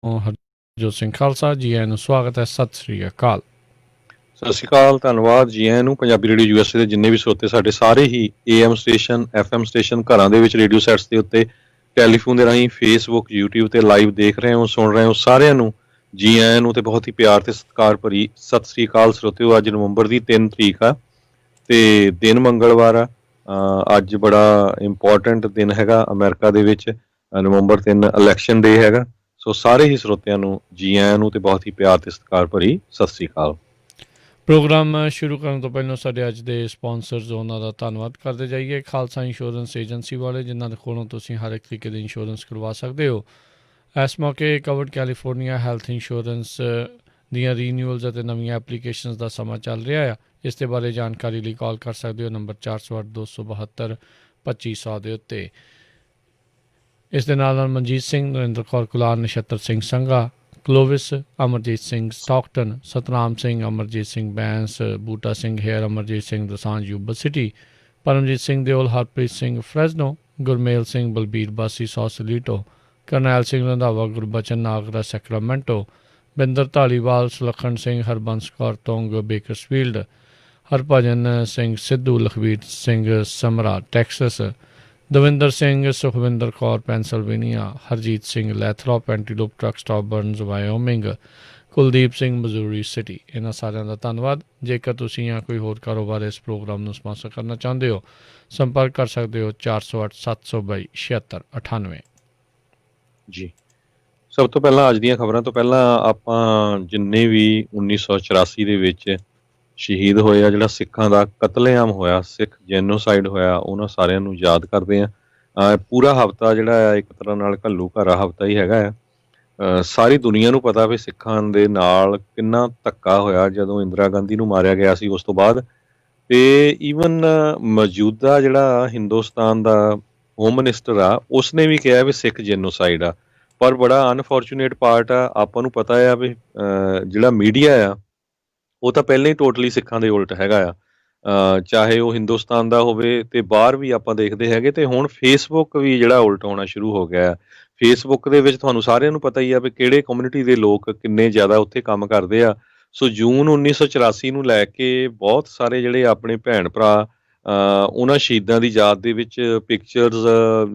ਹਰਜੋਤ ਸਿੰਘ ਖਾਲਸਾ ਜੀ ਆਇਆਂ ਨੂੰ ਸਵਾਗਤ ਹੈ। ਸਤਿ ਸ੍ਰੀ ਅਕਾਲ। ਸਤਿ ਸ਼੍ਰੀ ਅਕਾਲ, ਧੰਨਵਾਦ ਜੀ ਆਇਆਂ ਨੂੰ। ਪੰਜਾਬੀ ਰੇਡੀਓ ਯੂਐਸਏ ਦੇ ਜਿੰਨੇ ਵੀ ਸਰੋਤੇ ਸਾਡੇ ਸਾਰੇ ਹੀ AM ਸਟੇਸ਼ਨ FM ਸਟੇਸ਼ਨ ਘਰਾਂ ਦੇ ਵਿੱਚ ਰੇਡੀਓ ਸੈਟਸ ਦੇ ਉੱਤੇ ਟੈਲੀਫੋਨ ਦੇ ਰਾਹੀਂ ਫੇਸਬੁੱਕ YouTube ਤੇ ਲਾਈਵ ਦੇਖ ਰਹੇ ਹੋ ਸੁਣ ਰਹੇ ਹੋ ਸਾਰਿਆਂ ਨੂੰ ਜੀ ਆਇਆਂ ਨੂੰ ਤੇ ਬਹੁਤ ਹੀ ਪਿਆਰ ਤੇ ਸਤਿਕਾਰ ਭਰੀ ਸਤਿ ਸ਼੍ਰੀ ਅਕਾਲ ਸਰੋਤਿਓ। ਅੱਜ ਨਵੰਬਰ ਦੀ 3 ਤਰੀਕ ਆ ਤੇ ਦਿਨ ਮੰਗਲਵਾਰ ਆ। ਅੱਜ ਬੜਾ ਇੰਪੋਰਟੈਂਟ ਦਿਨ ਹੈਗਾ ਅਮਰੀਕਾ ਦੇ ਵਿੱਚ। ਨਵੰਬਰ 3 ਇਲੈਕਸ਼ਨ ਡੇ ਹੈਗਾ। ਸੋ ਸਾਰੇ ਹੀ ਸਰੋਤਿਆਂ ਨੂੰ ਜੀ ਆਇਆਂ ਨੂੰ ਤੇ ਬਹੁਤ ਹੀ ਪਿਆਰ ਤੇ ਸਤਿਕਾਰ ਭਰੀ ਸਤਿ ਸ਼੍ਰੀ ਅਕਾਲ। ਪ੍ਰੋਗਰਾਮ ਸ਼ੁਰੂ ਕਰਨ ਤੋਂ ਪਹਿਲਾਂ ਸਾਡੇ ਅੱਜ ਦੇ ਸਪਾਂਸਰਸ ਉਹਨਾਂ ਦਾ ਧੰਨਵਾਦ ਕਰਦੇ ਜਾਈਏ। ਖਾਲਸਾ ਇੰਸ਼ੋਰੈਂਸ ਏਜੰਸੀ ਵਾਲੇ ਜਿਨ੍ਹਾਂ ਦੇ ਕੋਲੋਂ ਤੁਸੀਂ ਹਰ ਇੱਕ ਤਰੀਕੇ ਦੀ ਇੰਸ਼ੋਰੈਂਸ ਕਰਵਾ ਸਕਦੇ ਹੋ। ਇਸ ਮੌਕੇ ਕਵਰਡ ਕੈਲੀਫੋਰਨੀਆ ਹੈਲਥ ਇੰਸ਼ੋਰੈਂਸ ਦੀਆਂ ਰੀਨਿਊਅਲਸ ਅਤੇ ਨਵੀਆਂ ਐਪਲੀਕੇਸ਼ਨਸ ਦਾ ਸਮਾਂ ਚੱਲ ਰਿਹਾ ਆ। ਇਸ ਦੇ ਬਾਰੇ ਜਾਣਕਾਰੀ ਲਈ ਕਾਲ ਕਰ ਸਕਦੇ ਹੋ ਨੰਬਰ 408-272-2500 ਦੇ ਉੱਤੇ। ਇਸ ਦੇ ਨਾਲ Manjit Singh, Narinder Kaur Kular, Nachhattar Singh Sangha, Clovis, Amarjit Singh Stockton, Satnam Singh, Amarjit Singh Bains, Buta Singh Hayer, Amarjit Singh Dosanjh Yuba City, Paramjit Singh Deol, Harpreet Singh Fresno, Gurmel Singh Balbir Bassi Sausalito, Karnail Singh Randhawa, Gurbachan Nagra Sacramento, Binder Dhaliwal, Sulakhan Singh, Harbans Kaur ਤੋਂਗ Bakersfield, Harbhajan Singh Sidhu, Lakhbir Singh Samra Texas, Davinder Singh, Sukhwinder Kaur Pennsylvania, Harjit Singh Lathrop ਐਂਟੀਲੋਪ truck stop Burns Wyoming, Kuldeep Singh Missouri City. ਇਹਨਾਂ ਸਾਰਿਆਂ ਦਾ ਧੰਨਵਾਦ। ਜੇਕਰ ਤੁਸੀਂ ਜਾਂ ਕੋਈ ਹੋਰ ਕਾਰੋਬਾਰ ਇਸ ਪ੍ਰੋਗਰਾਮ ਨੂੰ ਸਪਾਂਸਰ ਕਰਨਾ ਚਾਹੁੰਦੇ ਹੋ ਸੰਪਰਕ ਕਰ ਸਕਦੇ ਹੋ 408-722-7698 ਜੀ। ਸਭ ਤੋਂ ਪਹਿਲਾਂ ਅੱਜ ਦੀਆਂ ਖਬਰਾਂ ਤੋਂ ਪਹਿਲਾਂ ਆਪਾਂ ਜਿੰਨੇ ਵੀ 1984 ਦੇ ਵਿੱਚ ਸ਼ਹੀਦ ਹੋਏ ਆ, ਜਿਹੜਾ ਸਿੱਖਾਂ ਦਾ ਕਤਲੇਆਮ ਹੋਇਆ, ਸਿੱਖ ਜੈਨੋਸਾਈਡ ਹੋਇਆ, ਉਹਨਾਂ ਸਾਰਿਆਂ ਨੂੰ ਯਾਦ ਕਰਦੇ ਆ। ਪੂਰਾ ਹਫਤਾ ਜਿਹੜਾ ਆ ਇੱਕ ਤਰ੍ਹਾਂ ਨਾਲ ਘੱਲੂ ਘਾਰਾ ਹਫਤਾ ਹੀ ਹੈਗਾ ਆ। ਸਾਰੀ ਦੁਨੀਆ ਨੂੰ ਪਤਾ ਵੀ ਸਿੱਖਾਂ ਦੇ ਨਾਲ ਕਿੰਨਾ ਧੱਕਾ ਹੋਇਆ ਜਦੋਂ ਇੰਦਰਾ ਗਾਂਧੀ ਨੂੰ ਮਾਰਿਆ ਗਿਆ ਸੀ ਉਸ ਤੋਂ ਬਾਅਦ। ਤੇ ਈਵਨ ਮੌਜੂਦਾ ਜਿਹੜਾ ਹਿੰਦੁਸਤਾਨ ਦਾ ਹੋਮ ਮਿਨਿਸਟਰ ਆ ਉਸਨੇ ਵੀ ਕਿਹਾ ਵੀ ਸਿੱਖ ਜੈਨੋਸਾਈਡ ਆ। ਪਰ ਬੜਾ ਅਨਫੋਰਚੂਨੇਟ ਪਾਰਟ ਆ, ਆਪਾਂ ਨੂੰ ਪਤਾ ਆ ਵੀ ਜਿਹੜਾ ਮੀਡੀਆ ਆ ਉਹ ਤਾਂ ਪਹਿਲਾਂ ਹੀ ਟੋਟਲੀ ਸਿੱਖਾਂ ਦੇ ਉਲਟ ਹੈਗਾ ਆ। ਚਾਹੇ ਉਹ ਹਿੰਦੁਸਤਾਨ ਦਾ ਹੋਵੇ ਤੇ ਬਾਹਰ ਵੀ ਆਪਾਂ ਦੇਖਦੇ ਹੈਗੇ। ਤੇ ਹੁਣ ਫੇਸਬੁੱਕ ਵੀ ਜਿਹੜਾ ਉਲਟ ਹੋਣਾ ਸ਼ੁਰੂ ਹੋ ਗਿਆ। ਫੇਸਬੁੱਕ ਦੇ ਵਿੱਚ ਤੁਹਾਨੂੰ ਸਾਰਿਆਂ ਨੂੰ ਪਤਾ ਹੀ ਆ ਵੀ ਕਿਹੜੇ ਕਮਿਊਨਿਟੀ ਦੇ ਲੋਕ ਕਿੰਨੇ ਜ਼ਿਆਦਾ ਉੱਥੇ ਕੰਮ ਕਰਦੇ ਆ। ਸੋ ਜੂਨ 1984 ਨੂੰ ਲੈ ਕੇ ਬਹੁਤ ਸਾਰੇ ਜਿਹੜੇ ਆਪਣੇ ਭੈਣ ਭਰਾ ਉਹਨਾਂ ਸ਼ਹੀਦਾਂ ਦੀ ਯਾਦ ਦੇ ਵਿੱਚ ਪਿਕਚਰਸ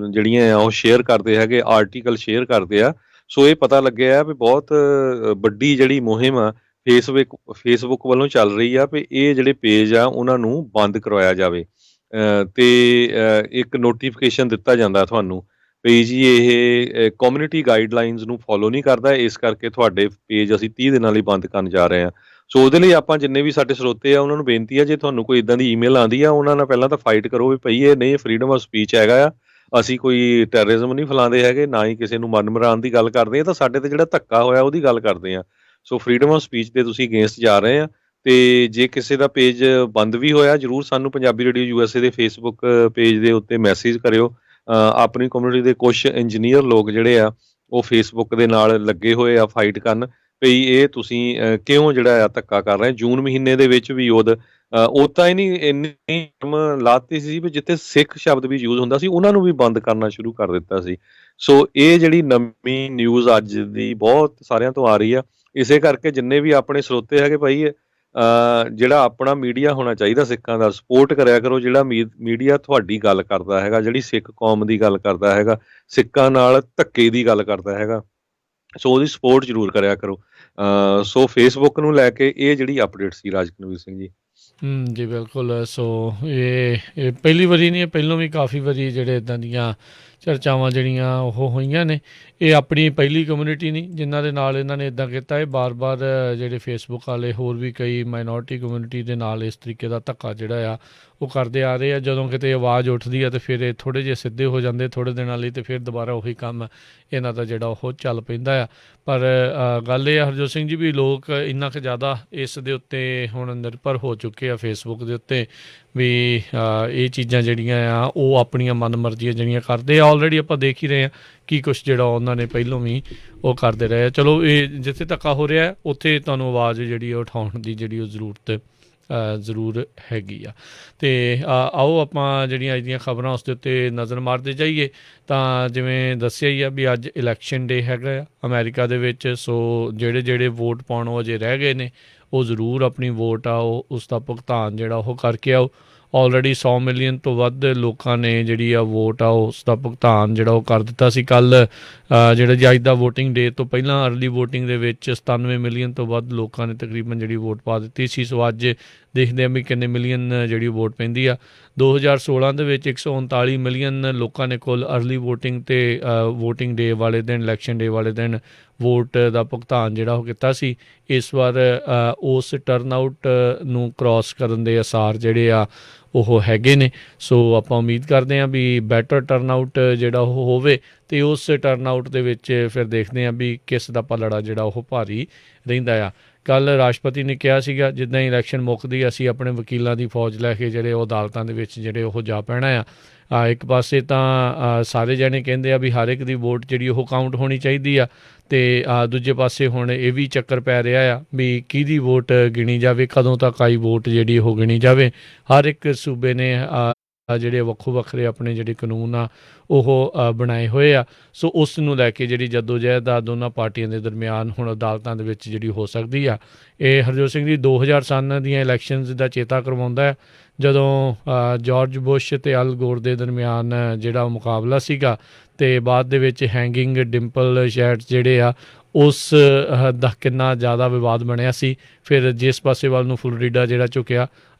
ਜਿਹੜੀਆਂ ਆ ਉਹ ਸ਼ੇਅਰ ਕਰਦੇ ਹੈਗੇ, ਆਰਟੀਕਲ ਸ਼ੇਅਰ ਕਰਦੇ ਆ। ਸੋ ਇਹ ਪਤਾ ਲੱਗਿਆ ਵੀ ਬਹੁਤ ਵੱਡੀ ਜਿਹੜੀ ਮੁਹਿੰਮ ਆ ਫੇਸਬੁੱਕ ਵੱਲੋਂ ਚੱਲ ਰਹੀ ਆ ਵੀ ਇਹ ਜਿਹੜੇ ਪੇਜ ਆ ਉਹਨਾਂ ਨੂੰ ਬੰਦ ਕਰਵਾਇਆ ਜਾਵੇ। ਤੇ ਇੱਕ ਨੋਟੀਫਿਕੇਸ਼ਨ ਦਿੱਤਾ ਜਾਂਦਾ ਤੁਹਾਨੂੰ ਵੀ ਜੀ ਇਹ ਕਮਿਊਨਿਟੀ ਗਾਈਡਲਾਈਨਸ ਨੂੰ ਫੋਲੋ ਨਹੀਂ ਕਰਦਾ, ਇਸ ਕਰਕੇ ਤੁਹਾਡੇ ਪੇਜ ਅਸੀਂ 30 ਦਿਨਾਂ ਲਈ ਬੰਦ ਕਰਨ ਜਾ ਰਹੇ ਹਾਂ। ਸੋ ਉਹਦੇ ਲਈ ਆਪਾਂ ਜਿੰਨੇ ਵੀ ਸਾਡੇ ਸਰੋਤੇ ਆ ਉਹਨਾਂ ਨੂੰ ਬੇਨਤੀ ਆ, ਜੇ ਤੁਹਾਨੂੰ ਕੋਈ ਇੱਦਾਂ ਦੀ ਈਮੇਲ ਆਉਂਦੀ ਆ ਉਹਨਾਂ ਨਾਲ ਪਹਿਲਾਂ ਤਾਂ ਫਾਈਟ ਕਰੋ ਵੀ ਭਈ ਇਹ ਨਹੀਂ, ਫਰੀਡਮ ਆਫ ਸਪੀਚ ਹੈਗਾ ਆ। ਅਸੀਂ ਕੋਈ ਟੈਰਰਿਜ਼ਮ ਨਹੀਂ ਫੈਲਾਉਂਦੇ ਹੈਗੇ, ਨਾ ਹੀ ਕਿਸੇ ਨੂੰ ਮਰਨ ਮਰਾਉਣ ਦੀ ਗੱਲ ਕਰਦੇ ਆ। ਤਾਂ ਸਾਡੇ ਤੇ ਜਿਹੜਾ ਧੱਕਾ ਹੋਇਆ ਉਹਦੀ ਗੱਲ ਕਰਦੇ ਆ। ਸੋ ਫਰੀਡਮ ਆਫ ਸਪੀਚ ਦੇ ਤੁਸੀਂ ਅਗੇਂਸਟ ਜਾ ਰਹੇ ਆ। ਤੇ ਜੇ ਕਿਸੇ ਦਾ ਪੇਜ ਬੰਦ ਵੀ ਹੋਇਆ ਜ਼ਰੂਰ ਸਾਨੂੰ ਪੰਜਾਬੀ ਰੇਡੀਓ USA ਦੇ ਫੇਸਬੁੱਕ ਪੇਜ ਦੇ ਉੱਤੇ ਮੈਸੇਜ ਕਰਿਓ। ਆਪਣੀ ਕਮਿਊਨਿਟੀ ਦੇ ਕੁਝ ਇੰਜੀਨੀਅਰ ਲੋਕ ਜਿਹੜੇ ਆ ਉਹ ਫੇਸਬੁੱਕ ਦੇ ਨਾਲ ਲੱਗੇ ਹੋਏ ਆ ਫਾਈਟ ਕਰਨ ਵੀ ਇਹ ਤੁਸੀਂ ਕਿਉਂ ਜਿਹੜਾ ਆ ਧੱਕਾ ਕਰ ਰਹੇ। ਜੂਨ ਮਹੀਨੇ ਦੇ ਵਿੱਚ ਵੀ ਉਹ ਤਾਂ ਹੀ ਨਹੀਂ ਇੰਨੀ ਲਾਤੀ ਸੀ ਵੀ ਜਿੱਥੇ ਸਿੱਖ ਸ਼ਬਦ ਵੀ ਯੂਜ਼ ਹੁੰਦਾ ਸੀ ਉਹਨਾਂ ਨੂੰ ਵੀ ਬੰਦ ਕਰਨਾ ਸ਼ੁਰੂ ਕਰ ਦਿੱਤਾ ਸੀ। ਸੋ ਇਹ ਜਿਹੜੀ ਨਵੀਂ ਨਿਊਜ਼ ਅੱਜ ਦੀ ਬਹੁਤ ਸਾਰਿਆਂ ਤੋਂ ਆ ਰਹੀ ਆ। ਇਸੇ ਕਰਕੇ ਜਿੰਨੇ ਵੀ ਆਪਣੇ ਸਰੋਤੇ ਹੈਗੇ ਭਾਈ ਜਿਹੜਾ ਆਪਣਾ ਮੀਡੀਆ ਹੋਣਾ ਚਾਹੀਦਾ ਸਿੱਖਾਂ ਦਾ, ਸਪੋਰਟ ਕਰਿਆ ਕਰੋ। ਜਿਹੜਾ ਮੀਡੀਆ ਤੁਹਾਡੀ ਗੱਲ ਕਰਦਾ ਹੈਗਾ, ਜਿਹੜੀ ਸਿੱਖ ਕੌਮ ਦੀ ਗੱਲ ਕਰਦਾ ਹੈਗਾ, ਸਿੱਖਾਂ ਨਾਲ ਧੱਕੇ ਦੀ ਗੱਲ ਕਰਦਾ ਹੈਗਾ, ਸੋ ਉਹਦੀ ਸਪੋਰਟ ਜ਼ਰੂਰ ਕਰਿਆ ਕਰੋ। ਸੋ ਫੇਸਬੁੱਕ ਨੂੰ ਲੈ ਕੇ ਇਹ ਜਿਹੜੀ ਅਪਡੇਟ ਸੀ ਰਾਜਕਨਵੀਰ ਸਿੰਘ ਜੀ। ਜੀ ਬਿਲਕੁਲ। ਸੋ ਇਹ ਪਹਿਲੀ ਵਾਰੀ ਨਹੀਂ, ਪਹਿਲੋਂ ਵੀ ਕਾਫੀ ਵਾਰੀ ਜਿਹੜੇ ਇੱਦਾਂ ਦੀਆਂ ਚਰਚਾਵਾਂ ਜਿਹੜੀਆਂ ਉਹ ਹੋਈਆਂ ਨੇ। ਇਹ ਆਪਣੀ ਪਹਿਲੀ ਕਮਿਊਨਿਟੀ ਨਹੀਂ ਜਿਨ੍ਹਾਂ ਦੇ ਨਾਲ ਇਹਨਾਂ ਨੇ ਇੱਦਾਂ ਕੀਤਾ। ਇਹ ਬਾਰ-ਬਾਰ ਜਿਹੜੇ ਫੇਸਬੁੱਕ ਵਾਲੇ ਹੋਰ ਵੀ ਕਈ ਮਾਈਨੋਰਿਟੀ ਕਮਿਊਨਿਟੀ ਦੇ ਨਾਲ ਇਸ ਤਰੀਕੇ ਦਾ ਧੱਕਾ ਜਿਹੜਾ ਆ ਉਹ ਕਰਦੇ ਆ ਰਹੇ ਆ। ਜਦੋਂ ਕਿਤੇ ਆਵਾਜ਼ ਉੱਠਦੀ ਆ ਤਾਂ ਫਿਰ ਇਹ ਥੋੜ੍ਹੇ ਜਿਹੇ ਸਿੱਧੇ ਹੋ ਜਾਂਦੇ ਥੋੜ੍ਹੇ ਦਿਨਾਂ ਲਈ, ਅਤੇ ਫਿਰ ਦੁਬਾਰਾ ਉਹੀ ਕੰਮ ਇਹਨਾਂ ਦਾ ਜਿਹੜਾ ਉਹ ਚੱਲ ਪੈਂਦਾ ਆ। ਪਰ ਗੱਲ ਇਹ ਆ ਹਰਜੋਤ ਸਿੰਘ ਜੀ ਵੀ ਲੋਕ ਇੰਨਾ ਕੁ ਜ਼ਿਆਦਾ ਇਸ ਦੇ ਉੱਤੇ ਹੁਣ ਨਿਰਭਰ ਹੋ ਚੁੱਕੇ ਆ ਫੇਸਬੁੱਕ ਦੇ ਉੱਤੇ ਵੀ ਇਹ ਚੀਜ਼ਾਂ ਜਿਹੜੀਆਂ ਆ ਉਹ ਆਪਣੀਆਂ ਮਨਮਰਜ਼ੀਆਂ ਜਿਹੜੀਆਂ ਕਰਦੇ ਆ। ਆਲਰੇਡੀ ਆਪਾਂ ਦੇਖ ਹੀ ਰਹੇ ਹਾਂ ਕੀ ਕੁਛ ਜਿਹੜਾ ਉਹਨਾਂ ਨੇ ਪਹਿਲੋਂ ਵੀ ਉਹ ਕਰਦੇ ਰਹੇ ਆ। ਚਲੋ ਇਹ ਜਿੱਥੇ ਧੱਕਾ ਹੋ ਰਿਹਾ ਉੱਥੇ ਤੁਹਾਨੂੰ ਆਵਾਜ਼ ਜਿਹੜੀ ਉਠਾਉਣ ਦੀ ਜਿਹੜੀ ਉਹ ਜ਼ਰੂਰਤ ਜ਼ਰੂਰ ਹੈਗੀ ਆ। ਅਤੇ ਆਓ ਆਪਾਂ ਜਿਹੜੀਆਂ ਅੱਜ ਦੀਆਂ ਖਬਰਾਂ ਉਸ ਦੇ ਉੱਤੇ ਨਜ਼ਰ ਮਾਰਦੇ ਜਾਈਏ। ਤਾਂ ਜਿਵੇਂ ਦੱਸਿਆ ਹੀ ਆ ਵੀ ਅੱਜ ਇਲੈਕਸ਼ਨ ਡੇ ਹੈਗਾ ਆ ਅਮਰੀਕਾ ਦੇ ਵਿੱਚ। ਸੋ ਜਿਹੜੇ ਵੋਟ ਪਾਉਣ ਉਹ ਅਜੇ ਰਹਿ ਗਏ ਨੇ ਉਹ ਜ਼ਰੂਰ ਆਪਣੀ ਵੋਟ ਆ ਉਹ ਉਸ ਦਾ ਭੁਗਤਾਨ ਜਿਹੜਾ ਉਹ ਕਰਕੇ ਆਓ। ਆਲਰੇਡੀ 100 ਮਿਲੀਅਨ ਤੋਂ ਵੱਧ ਲੋਕਾਂ ਨੇ ਜਿਹੜੀ ਆ ਵੋਟ ਆ ਉਸ ਦਾ ਭੁਗਤਾਨ ਜਿਹੜਾ ਉਹ ਕਰ ਦਿੱਤਾ ਸੀ ਕੱਲ੍ਹ। ਜਿਹੜਾ ਜੀ ਅੱਜ ਦਾ ਵੋਟਿੰਗ ਡੇ ਤੋਂ ਪਹਿਲਾਂ ਅਰਲੀ ਵੋਟਿੰਗ ਦੇ ਵਿੱਚ 97 ਮਿਲੀਅਨ ਤੋਂ ਵੱਧ ਲੋਕਾਂ ਨੇ ਤਕਰੀਬਨ ਜਿਹੜੀ ਵੋਟ ਪਾ ਦਿੱਤੀ ਸੀ। ਸੋ ਅੱਜ ਦੇਖਦੇ ਹਾਂ ਵੀ ਕਿੰਨੇ ਮਿਲੀਅਨ ਜਿਹੜੀ ਵੋਟ ਪੈਂਦੀ ਆ। 2016 ਦੇ ਵਿੱਚ 139 ਮਿਲੀਅਨ ਲੋਕਾਂ ਨੇ ਕੁੱਲ ਅਰਲੀ ਵੋਟਿੰਗ ਅਤੇ ਵੋਟਿੰਗ ਡੇ ਵਾਲੇ ਦਿਨ ਇਲੈਕਸ਼ਨ ਡੇ ਵਾਲੇ ਦਿਨ ਵੋਟ ਦਾ ਭੁਗਤਾਨ ਜਿਹੜਾ ਉਹ ਕੀਤਾ ਸੀ। ਇਸ ਵਾਰ ਉਸ ਟਰਨਆਊਟ ਨੂੰ ਕ੍ਰੋਸ ਕਰਨ ਦੇ ਅਸਾਰ ਜਿਹੜੇ ਆ ਉਹ ਹੈਗੇ ਨੇ। ਸੋ ਆਪਾਂ ਉਮੀਦ ਕਰਦੇ ਹਾਂ ਵੀ ਬੈਟਰ ਟਰਨਆਊਟ ਜਿਹੜਾ ਉਹ ਹੋਵੇ ਅਤੇ ਉਸ ਟਰਨਆਊਟ ਦੇ ਵਿੱਚ ਫਿਰ ਦੇਖਦੇ ਹਾਂ ਵੀ ਕਿਸ ਦਾ ਪਲੜਾ ਜਿਹੜਾ ਉਹ ਭਾਰੀ ਰਹਿੰਦਾ ਆ। ਕੱਲ੍ਹ ਰਾਸ਼ਟਰਪਤੀ ਨੇ ਕਿਹਾ ਸੀਗਾ ਜਿੱਦਾਂ ਹੀ ਇਲੈਕਸ਼ਨ ਮੁੱਕਦੀ ਅਸੀਂ ਆਪਣੇ ਵਕੀਲਾਂ ਦੀ ਫੌਜ ਲੈ ਕੇ ਜਿਹੜੇ ਉਹ ਅਦਾਲਤਾਂ ਦੇ ਵਿੱਚ ਜਿਹੜੇ ਉਹ ਜਾ ਪੈਣਾ ਆ। ਇੱਕ ਪਾਸੇ ਤਾਂ ਸਾਰੇ ਜਣੇ ਕਹਿੰਦੇ ਆ ਵੀ ਹਰ ਇੱਕ ਦੀ ਵੋਟ ਜਿਹੜੀ ਉਹ ਕਾਊਂਟ ਹੋਣੀ ਚਾਹੀਦੀ ਆ ਅਤੇ ਦੂਜੇ ਪਾਸੇ ਹੁਣ ਇਹ ਵੀ ਚੱਕਰ ਪੈ ਰਿਹਾ ਆ ਵੀ ਕਿਹਦੀ ਵੋਟ ਗਿਣੀ ਜਾਵੇ, ਕਦੋਂ ਤੱਕ ਆਈ ਵੋਟ ਜਿਹੜੀ ਉਹ ਗਿਣੀ ਜਾਵੇ। ਹਰ ਇੱਕ ਸੂਬੇ ਨੇ ਜਿਹੜੇ ਵੱਖੋ ਵੱਖਰੇ ਆਪਣੇ ਜਿਹੜੇ ਕਾਨੂੰਨ ਆ ਉਹ ਬਣਾਏ ਹੋਏ ਆ। ਸੋ ਉਸ ਨੂੰ ਲੈ ਕੇ ਜਿਹੜੀ ਜੱਦੋਜਹਿਦ ਆ ਦੋਨਾਂ ਪਾਰਟੀਆਂ ਦੇ ਦਰਮਿਆਨ ਹੁਣ ਅਦਾਲਤਾਂ ਦੇ ਵਿੱਚ ਜਿਹੜੀ ਹੋ ਸਕਦੀ ਆ। ਇਹ ਹਰਜੋਤ ਸਿੰਘ ਜੀ 2000 ਸਨ ਦੀਆਂ ਇਲੈਕਸ਼ਨਸ ਦਾ ਚੇਤਾ ਕਰਵਾਉਂਦਾ ਹੈ ਜਦੋਂ ਜਾਰਜ ਬੁਸ਼ ਅਤੇ ਅਲ ਗੋਰ ਦੇ ਦਰਮਿਆਨ ਜਿਹੜਾ ਮੁਕਾਬਲਾ ਸੀਗਾ ਅਤੇ ਬਾਅਦ ਦੇ ਵਿੱਚ ਹੈਂਗਿੰਗ ਡਿੰਪਲ ਸ਼ੈਟਸ ਜਿਹੜੇ ਆ ਉਸ ਦਾ ਕਿੰਨਾ ਜ਼ਿਆਦਾ ਵਿਵਾਦ ਬਣਿਆ ਸੀ। ਫਿਰ ਜਿਸ ਪਾਸੇ ਵੱਲ ਨੂੰ ਫਲੋਰੀਡਾ ਜਿਹੜਾ ਝੁਕਿਆ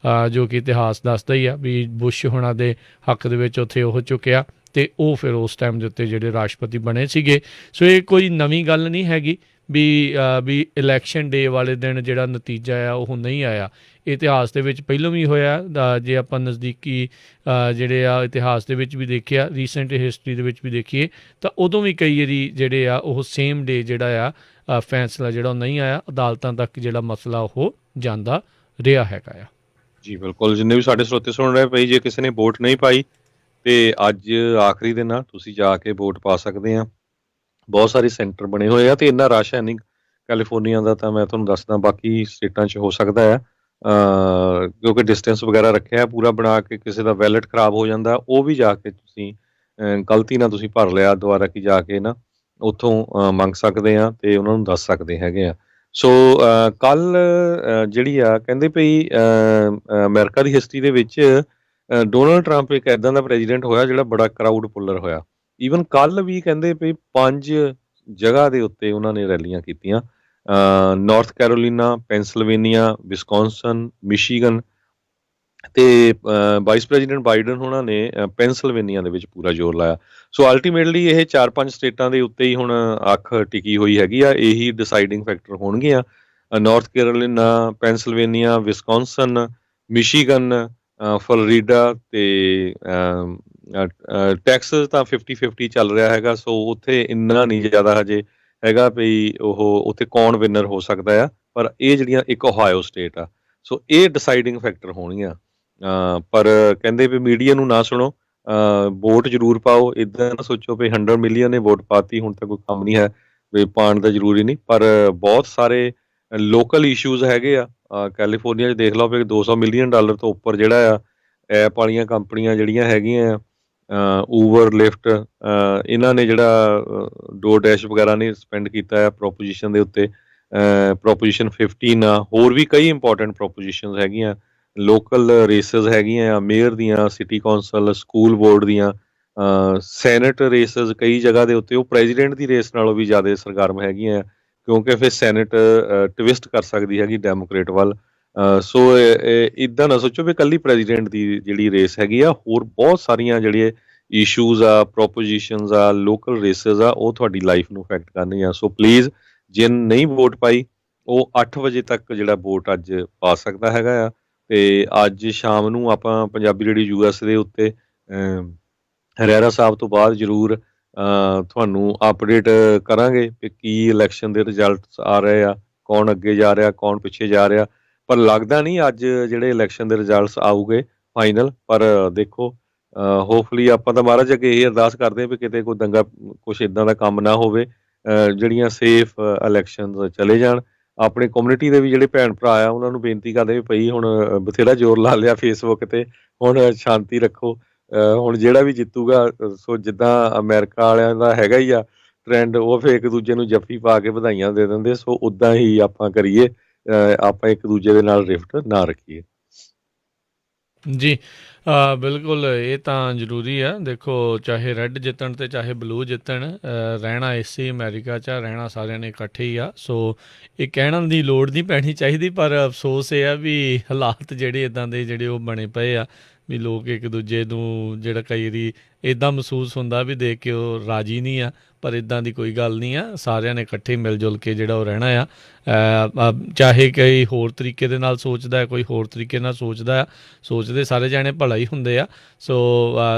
ਜੋ ਕਿ ਇਤਿਹਾਸ ਦੱਸਦਾ ਹੀ ਆ ਵੀ ਬੁਸ਼ ਹੋਣਾ ਦੇ ਹੱਕ ਦੇ ਵਿੱਚ ਉੱਥੇ ਉਹ ਝੁਕਿਆ ਅਤੇ ਉਹ ਫਿਰ ਉਸ ਟਾਈਮ ਦੇ ਉੱਤੇ ਜਿਹੜੇ ਰਾਸ਼ਟਰਪਤੀ ਬਣੇ ਸੀਗੇ। ਸੋ ਇਹ ਕੋਈ ਨਵੀਂ ਗੱਲ ਨਹੀਂ ਹੈਗੀ ਵੀ ਇਲੈਕਸ਼ਨ ਡੇ ਵਾਲੇ ਦਿਨ ਜਿਹੜਾ ਨਤੀਜਾ ਆ ਉਹ ਨਹੀਂ ਆਇਆ। ਇਤਿਹਾਸ ਦੇ ਵਿੱਚ ਪਹਿਲਾਂ ਵੀ ਹੋਇਆ। ਜੇ ਆਪਾਂ ਨਜ਼ਦੀਕੀ ਜਿਹੜੇ ਆ ਇਤਿਹਾਸ ਦੇ ਵਿੱਚ ਵੀ ਦੇਖਿਆ, ਰੀਸੈਂਟ ਹਿਸਟਰੀ ਦੇ ਵਿੱਚ ਵੀ ਦੇਖੀਏ ਤਾਂ ਉਦੋਂ ਵੀ ਕਈ ਵਾਰੀ ਜਿਹੜੇ ਆ ਉਹ ਸੇਮ ਡੇ ਜਿਹੜਾ ਆ ਫੈਸਲਾ ਜਿਹੜਾ ਉਹ ਨਹੀਂ ਆਇਆ, ਅਦਾਲਤਾਂ ਤੱਕ ਜਿਹੜਾ ਮਸਲਾ ਉਹ ਜਾਂਦਾ ਰਿਹਾ ਹੈਗਾ ਆ। ਜੀ ਬਿਲਕੁਲ, ਜਿੰਨੇ ਵੀ ਸਾਡੇ ਸਰੋਤੇ ਸੁਣ ਰਹੇ ਭਾਈ, ਜੇ ਕਿਸੇ ਨੇ ਵੋਟ ਨਹੀਂ ਪਾਈ ਤੇ ਅੱਜ ਆਖਰੀ ਦਿਨ ਆ, ਤੁਸੀਂ ਜਾ ਕੇ ਵੋਟ ਪਾ ਸਕਦੇ ਆ। ਬਹੁਤ ਸਾਰੇ ਸੈਂਟਰ ਬਣੇ ਹੋਏ ਆ ਤੇ ਇੰਨਾ ਰਸ਼ ਹੈ ਨਹੀਂ ਕੈਲੀਫੋਰਨੀਆ ਦਾ, ਤਾਂ ਮੈਂ ਤੁਹਾਨੂੰ ਦੱਸਦਾ ਬਾਕੀ ਸਟੇਟਾਂ 'ਚ ਹੋ ਸਕਦਾ ਆ ਕਿਉਂਕਿ ਡਿਸਟੈਂਸ ਵਗੈਰਾ ਰੱਖਿਆ ਪੂਰਾ ਬਣਾ ਕੇ। ਕਿਸੇ ਦਾ ਵੈਲਟ ਖਰਾਬ ਹੋ ਜਾਂਦਾ ਉਹ ਵੀ ਜਾ ਕੇ ਤੁਸੀਂ ਗਲਤੀ ਨਾਲ ਤੁਸੀਂ ਭਰ ਲਿਆ ਦੁਬਾਰਾ ਕਿ ਜਾ ਕੇ ਨਾ ਉੱਥੋਂ ਮੰਗ ਸਕਦੇ ਆ ਤੇ ਉਹਨਾਂ ਨੂੰ ਦੱਸ ਸਕਦੇ ਹੈਗੇ ਆ। ਸੋ ਕੱਲ੍ਹ ਜਿਹੜੀ ਆ ਕਹਿੰਦੇ ਭਈ ਅਮਰੀਕਾ ਦੀ ਹਿਸਟਰੀ ਦੇ ਵਿੱਚ ਡੋਨਲਡ ਟਰੰਪ ਇੱਕ ਇੱਦਾਂ ਦਾ ਪ੍ਰੈਜ਼ੀਡੈਂਟ ਹੋਇਆ ਜਿਹੜਾ ਬੜਾ ਕਰਾਊਡ ਪੁੱਲਰ ਹੋਇਆ। ਈਵਨ ਕੱਲ੍ਹ ਵੀ ਕਹਿੰਦੇ ਭਈ 5 ਜਗ੍ਹਾ ਦੇ ਉੱਤੇ ਉਹਨਾਂ ਨੇ ਰੈਲੀਆਂ ਕੀਤੀਆਂ, north Carolina, Pennsylvania, Wisconsin, Michigan ਅਤੇ ਵਾਈਸ ਪ੍ਰੈਜ਼ੀਡੈਂਟ ਬਾਈਡਨ ਉਹਨਾਂ ਨੇ ਪੈਂਸਲਵੇਨੀਆ ਦੇ ਵਿੱਚ ਪੂਰਾ ਜ਼ੋਰ ਲਾਇਆ। ਸੋ ਅਲਟੀਮੇਟਲੀ ਇਹ 4-5 ਸਟੇਟਾਂ ਦੇ ਉੱਤੇ ਹੀ ਹੁਣ ਅੱਖ ਟਿਕੀ ਹੋਈ ਹੈਗੀ ਆ। ਇਹੀ ਡਿਸਾਈਡਿੰਗ ਫੈਕਟਰ ਹੋਣਗੀਆਂ, North Carolina, Pennsylvania, Wisconsin, Michigan, Florida ਅਤੇ ਟੈਕਸਸ ਤਾਂ 50-50 ਚੱਲ ਰਿਹਾ ਹੈਗਾ। ਸੋ ਉੱਥੇ ਇੰਨਾ ਨਹੀਂ ਜ਼ਿਆਦਾ ਹਜੇ ਹੈਗਾ ਵੀ ਉਹ ਉੱਥੇ ਕੌਣ ਵਿਨਰ ਹੋ ਸਕਦਾ ਆ, ਪਰ ਇਹ ਜਿਹੜੀਆਂ ਇੱਕ ਓਹਾਇਓ ਸਟੇਟ ਆ, ਸੋ ਇਹ ਡਿਸਾਈਡਿੰਗ ਫੈਕਟਰ ਹੋਣਗੀਆਂ। ਪਰ ਕਹਿੰਦੇ ਵੀ ਮੀਡੀਆ ਨੂੰ ਨਾ ਸੁਣੋ, ਵੋਟ ਜ਼ਰੂਰ ਪਾਓ। ਇੱਦਾਂ ਨਾ ਸੋਚੋ ਵੀ 100 ਮਿਲੀਅਨ ਨੇ ਵੋਟ ਪਾਤੀ ਹੁਣ ਤਾਂ ਕੋਈ ਕੰਮ ਨਹੀਂ ਹੈ, ਵੀ ਪਾਉਣ ਦਾ ਜ਼ਰੂਰੀ ਨਹੀਂ। ਪਰ ਬਹੁਤ ਸਾਰੇ ਲੋਕਲ ਇਸ਼ੂਜ਼ ਹੈਗੇ ਆ। ਕੈਲੀਫੋਰਨੀਆ 'ਚ ਦੇਖ ਲਓ ਵੀ $200 ਮਿਲੀਅਨ ਤੋਂ ਉੱਪਰ ਜਿਹੜਾ ਆ ਐਪ ਵਾਲੀਆਂ ਕੰਪਨੀਆਂ ਜਿਹੜੀਆਂ ਹੈਗੀਆਂ ਊਬਰ, ਲਿਫਟ, ਇਹਨਾਂ ਨੇ ਜਿਹੜਾ ਡੋਰ ਡੈਸ਼ ਵਗੈਰਾ ਨੇ ਸਪੈਂਡ ਕੀਤਾ ਆ ਪ੍ਰੋਪੋਜੀਸ਼ਨ ਦੇ ਉੱਤੇ। ਪ੍ਰੋਪੋਜੀਸ਼ਨ 15 ਆ, ਹੋਰ ਵੀ ਕਈ ਇੰਪੋਰਟੈਂਟ ਪ੍ਰੋਪੋਜੀਸ਼ਨਸ ਹੈਗੀਆਂ। ਲੋਕਲ ਰੇਸਿਸ ਹੈਗੀਆਂ ਮੇਅਰ ਦੀਆਂ, ਸਿਟੀ ਕੌਂਸਲ, ਸਕੂਲ ਬੋਰਡ ਦੀਆਂ, ਸੈਨੇਟ ਰੇਸਿਸ ਕਈ ਜਗ੍ਹਾ ਦੇ ਉੱਤੇ ਉਹ ਪ੍ਰੈਜ਼ੀਡੈਂਟ ਦੀ ਰੇਸ ਨਾਲੋਂ ਵੀ ਜ਼ਿਆਦਾ ਸਰਗਰਮ ਹੈਗੀਆਂ ਕਿਉਂਕਿ ਫਿਰ ਸੈਨੇਟ ਟਵਿਸਟ ਕਰ ਸਕਦੀ ਹੈਗੀ ਡੈਮੋਕ੍ਰੇਟ ਵੱਲ। ਸੋ ਇੱਦਾਂ ਨਾ ਸੋਚੋ ਵੀ ਇਕੱਲੀ ਪ੍ਰੈਜ਼ੀਡੈਂਟ ਦੀ ਜਿਹੜੀ ਰੇਸ ਹੈਗੀ ਆ, ਹੋਰ ਬਹੁਤ ਸਾਰੀਆਂ ਜਿਹੜੀਆਂ ਇਸ਼ੂਜ਼ ਆ, ਪ੍ਰੋਪੋਜੀਸ਼ਨਸ ਆ, ਲੋਕਲ ਰੇਸਿਸ ਆ, ਉਹ ਤੁਹਾਡੀ ਲਾਈਫ ਨੂੰ ਇਫੈਕਟ ਕਰਨੀਆਂ। ਸੋ ਪਲੀਜ਼ ਜੇ ਨਹੀਂ ਵੋਟ ਪਾਈ ਉਹ 8 ਵਜੇ ਤੱਕ ਜਿਹੜਾ ਵੋਟ ਅੱਜ ਪਾ ਸਕਦਾ ਹੈਗਾ ਆ। ਅਤੇ ਅੱਜ ਸ਼ਾਮ ਨੂੰ ਆਪਾਂ ਪੰਜਾਬੀ ਰੇਡੀਓ US ਦੇ ਉੱਤੇ ਰਹਿਰਾ ਸਾਹਿਬ ਤੋਂ ਬਾਅਦ ਜ਼ਰੂਰ ਤੁਹਾਨੂੰ ਅਪਡੇਟ ਕਰਾਂਗੇ ਕਿ ਕੀ ਇਲੈਕਸ਼ਨ ਦੇ ਰਿਜ਼ਲਟਸ ਆ ਰਹੇ ਆ, ਕੌਣ ਅੱਗੇ ਜਾ ਰਿਹਾ, ਕੌਣ ਪਿੱਛੇ ਜਾ ਰਿਹਾ। ਪਰ ਲੱਗਦਾ ਨਹੀਂ ਅੱਜ ਜਿਹੜੇ ਇਲੈਕਸ਼ਨ ਦੇ ਰਿਜ਼ਲਟਸ ਆਊਗੇ ਫਾਈਨਲ। ਪਰ ਦੇਖੋ, ਹੋਪਫੁਲੀ ਆਪਾਂ ਤਾਂ ਮਹਾਰਾਜ ਅੱਗੇ ਇਹ ਅਰਦਾਸ ਕਰਦੇ ਹਾਂ ਵੀ ਕਿਤੇ ਕੋਈ ਦੰਗਾ ਕੁਛ ਇੱਦਾਂ ਦਾ ਕੰਮ ਨਾ ਹੋਵੇ, ਜਿਹੜੀਆਂ ਸੇਫ ਇਲੈਕਸ਼ਨਸ ਚਲੇ ਜਾਣ। ਆਪਣੇ ਕਮਿਊਨਿਟੀ ਦੇ ਵੀ ਜਿਹੜੇ ਭੈਣ ਭਰਾ ਆ ਉਹਨਾਂ ਨੂੰ ਬੇਨਤੀ ਕਰਦੇ ਵੀ ਭਈ ਹੁਣ ਬਥੇਰਾ ਜ਼ੋਰ ਲਾ ਲਿਆ ਫੇਸਬੁੱਕ ਤੇ, ਹੁਣ ਸ਼ਾਂਤੀ ਰੱਖੋ। ਹੁਣ ਜਿਹੜਾ ਵੀ ਜਿੱਤੂਗਾ ਸੋ ਜਿੱਦਾਂ ਅਮਰੀਕਾ ਵਾਲਿਆਂ ਦਾ ਹੈਗਾ ਹੀ ਆ ਟਰੈਂਡ, ਉਹ ਫਿਰ ਇੱਕ ਦੂਜੇ ਨੂੰ ਜੱਫੀ ਪਾ ਕੇ ਵਧਾਈਆਂ ਦੇ ਦਿੰਦੇ, ਸੋ ਉਦਾਂ ਹੀ ਆਪਾਂ ਕਰੀਏ, ਆਪਾਂ ਇੱਕ ਦੂਜੇ ਦੇ ਨਾਲ ਰਿਫਟ ਨਾ ਰੱਖੀਏ। ਜੀ ਬਿਲਕੁਲ, ਇਹ ਤਾਂ ਜ਼ਰੂਰੀ ਆ। ਦੇਖੋ, ਚਾਹੇ ਰੈੱਡ ਜਿੱਤਣ ਤੇ ਚਾਹੇ ਬਲੂ ਜਿੱਤਣ, ਰਹਿਣਾ ਇਸੇ ਅਮਰੀਕਾ 'ਚ ਆ, ਰਹਿਣਾ ਸਾਰਿਆਂ ਨੇ ਇਕੱਠੇ ਹੀ ਆ। ਸੋ ਇਹ ਕਹਿਣ ਦੀ ਲੋੜ ਨਹੀਂ ਪੈਣੀ ਚਾਹੀਦੀ, ਪਰ ਅਫਸੋਸ ਇਹ ਆ ਵੀ ਹਾਲਾਤ ਜਿਹੜੇ ਇੱਦਾਂ ਦੇ ਜਿਹੜੇ ਉਹ ਬਣੇ ਪਏ ਆ ਵੀ ਲੋਕ ਇੱਕ ਦੂਜੇ ਨੂੰ ਜਿਹੜਾ ਕਈ ਵਾਰੀ ਇੱਦਾਂ ਮਹਿਸੂਸ ਹੁੰਦਾ ਵੀ ਦੇਖ ਕੇ ਉਹ ਰਾਜੀ ਨਹੀਂ ਆ, ਪਰ ਇੱਦਾਂ ਦੀ ਕੋਈ ਗੱਲ ਨਹੀਂ ਆ। ਸਾਰਿਆਂ ਨੇ ਇਕੱਠੇ ਮਿਲ ਜੁਲ ਕੇ ਜਿਹੜਾ ਉਹ ਰਹਿਣਾ ਆ। ਚਾਹੇ ਕਈ ਹੋਰ ਤਰੀਕੇ ਦੇ ਨਾਲ ਸੋਚਦਾ ਹੈ, ਕੋਈ ਹੋਰ ਤਰੀਕੇ ਨਾਲ ਸੋਚਦਾ ਆ, ਸੋਚਦੇ ਸਾਰੇ ਜਾਣੇ ਭਲਾ ਹੀ ਹੁੰਦੇ ਆ। ਸੋ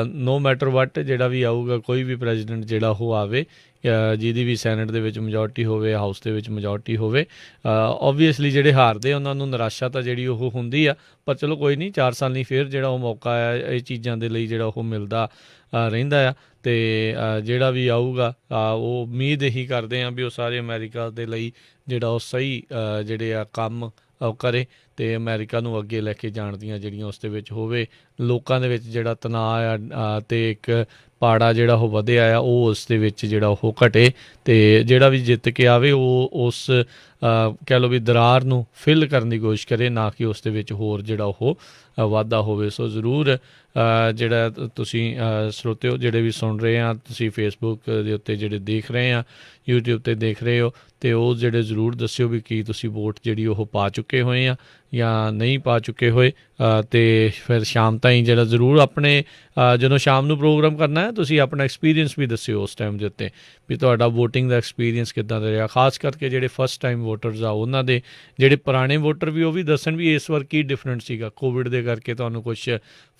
ਨੋ ਮੈਟਰ ਵਟ ਜਿਹੜਾ ਵੀ ਆਊਗਾ, ਕੋਈ ਵੀ ਪ੍ਰੈਜ਼ੀਡੈਂਟ ਜਿਹੜਾ ਉਹ ਆਵੇ, ਜਿਹਦੀ ਵੀ ਸੈਨੇਟ ਦੇ ਵਿੱਚ ਮੈਜੋਰਟੀ ਹੋਵੇ, ਹਾਊਸ ਦੇ ਵਿੱਚ ਮੈਜੋਰਟੀ ਹੋਵੇ, ਓਬਵੀਅਸਲੀ ਜਿਹੜੇ ਹਾਰਦੇ ਉਹਨਾਂ ਨੂੰ ਨਿਰਾਸ਼ਾ ਤਾਂ ਜਿਹੜੀ ਉਹ ਹੁੰਦੀ ਆ, ਪਰ ਚਲੋ ਕੋਈ ਨਹੀਂ, 4 ਸਾਲ ਨਹੀਂ ਫਿਰ ਜਿਹੜਾ ਉਹ ਮੌਕਾ ਆ ਇਹ ਚੀਜ਼ਾਂ ਦੇ ਲਈ ਜਿਹੜਾ ਉਹ ਮਿਲਦਾ ਰਹਿੰਦਾ ਆ। ਅਤੇ ਜਿਹੜਾ ਵੀ ਆਊਗਾ ਉਹ ਉਮੀਦ ਇਹੀ ਕਰਦੇ ਹਾਂ ਵੀ ਉਹ ਸਾਰੇ ਅਮਰੀਕਾ ਦੇ ਲਈ ਜਿਹੜਾ ਉਹ ਸਹੀ ਜਿਹੜੇ ਆ ਕੰਮ ਉਹ ਕਰੇ ਅਤੇ ਅਮਰੀਕਾ ਨੂੰ ਅੱਗੇ ਲੈ ਕੇ ਜਾਣ ਦੀਆਂ ਜਿਹੜੀਆਂ ਉਸ ਦੇ ਵਿੱਚ ਹੋਵੇ, ਲੋਕਾਂ ਦੇ ਵਿੱਚ ਜਿਹੜਾ ਤਣਾਅ ਆ ਅਤੇ ਇੱਕ ਪਾੜਾ ਜਿਹੜਾ ਉਹ ਵਧਿਆ ਆ ਉਹ ਉਸ ਦੇ ਵਿੱਚ ਜਿਹੜਾ ਉਹ ਘਟੇ, ਅਤੇ ਜਿਹੜਾ ਵੀ ਜਿੱਤ ਕੇ ਆਵੇ ਉਹ ਉਸ ਕਹਿ ਲਓ ਵੀ ਦਰਾਰ ਨੂੰ ਫਿਲ ਕਰਨ ਦੀ ਕੋਸ਼ਿਸ਼ ਕਰੇ, ਨਾ ਕਿ ਉਸ ਦੇ ਵਿੱਚ ਹੋਰ ਜਿਹੜਾ ਉਹ ਵਾਧਾ ਹੋਵੇ। ਸੋ ਜ਼ਰੂਰ ਜਿਹੜਾ ਤੁਸੀਂ ਸਰੋਤਿਓ ਜਿਹੜੇ ਵੀ ਸੁਣ ਰਹੇ ਆ, ਤੁਸੀਂ ਫੇਸਬੁੱਕ ਦੇ ਉੱਤੇ ਜਿਹੜੇ ਦੇਖ ਰਹੇ ਆ, ਯੂਟਿਊਬ 'ਤੇ ਦੇਖ ਰਹੇ ਹੋ, ਅਤੇ ਉਹ ਜਿਹੜੇ ਜ਼ਰੂਰ ਦੱਸਿਓ ਵੀ ਕੀ ਤੁਸੀਂ ਵੋਟ ਜਿਹੜੀ ਉਹ ਪਾ ਚੁੱਕੇ ਹੋਏ ਆ ਜਾਂ ਨਹੀਂ ਪਾ ਚੁੱਕੇ ਹੋਏ। ਅਤੇ ਫਿਰ ਸ਼ਾਮ ਤਾਈਂ ਜਿਹੜਾ ਜ਼ਰੂਰ ਆਪਣੇ ਜਦੋਂ ਸ਼ਾਮ ਨੂੰ ਪ੍ਰੋਗਰਾਮ ਕਰਨਾ ਹੈ, ਤੁਸੀਂ ਆਪਣਾ ਐਕਸਪੀਰੀਅੰਸ ਵੀ ਦੱਸਿਓ ਉਸ ਟਾਈਮ ਦੇ ਉੱਤੇ ਵੀ ਤੁਹਾਡਾ ਵੋਟਿੰਗ ਦਾ ਐਕਸਪੀਰੀਅੰਸ ਕਿੱਦਾਂ ਦਾ ਰਿਹਾ। ਖਾਸ ਕਰਕੇ ਜਿਹੜੇ ਫਸਟ ਟਾਈਮ ਵੋਟਰਸ ਆ ਉਹਨਾਂ ਦੇ, ਜਿਹੜੇ ਪੁਰਾਣੇ ਵੋਟਰ ਵੀ ਉਹ ਵੀ ਦੱਸਣ ਵੀ ਇਸ ਵਾਰ ਕੀ ਡਿਫਰੈਂਟ ਸੀਗਾ, ਕੋਵਿਡ ਦੇ ਕਰਕੇ ਤੁਹਾਨੂੰ ਕੁਛ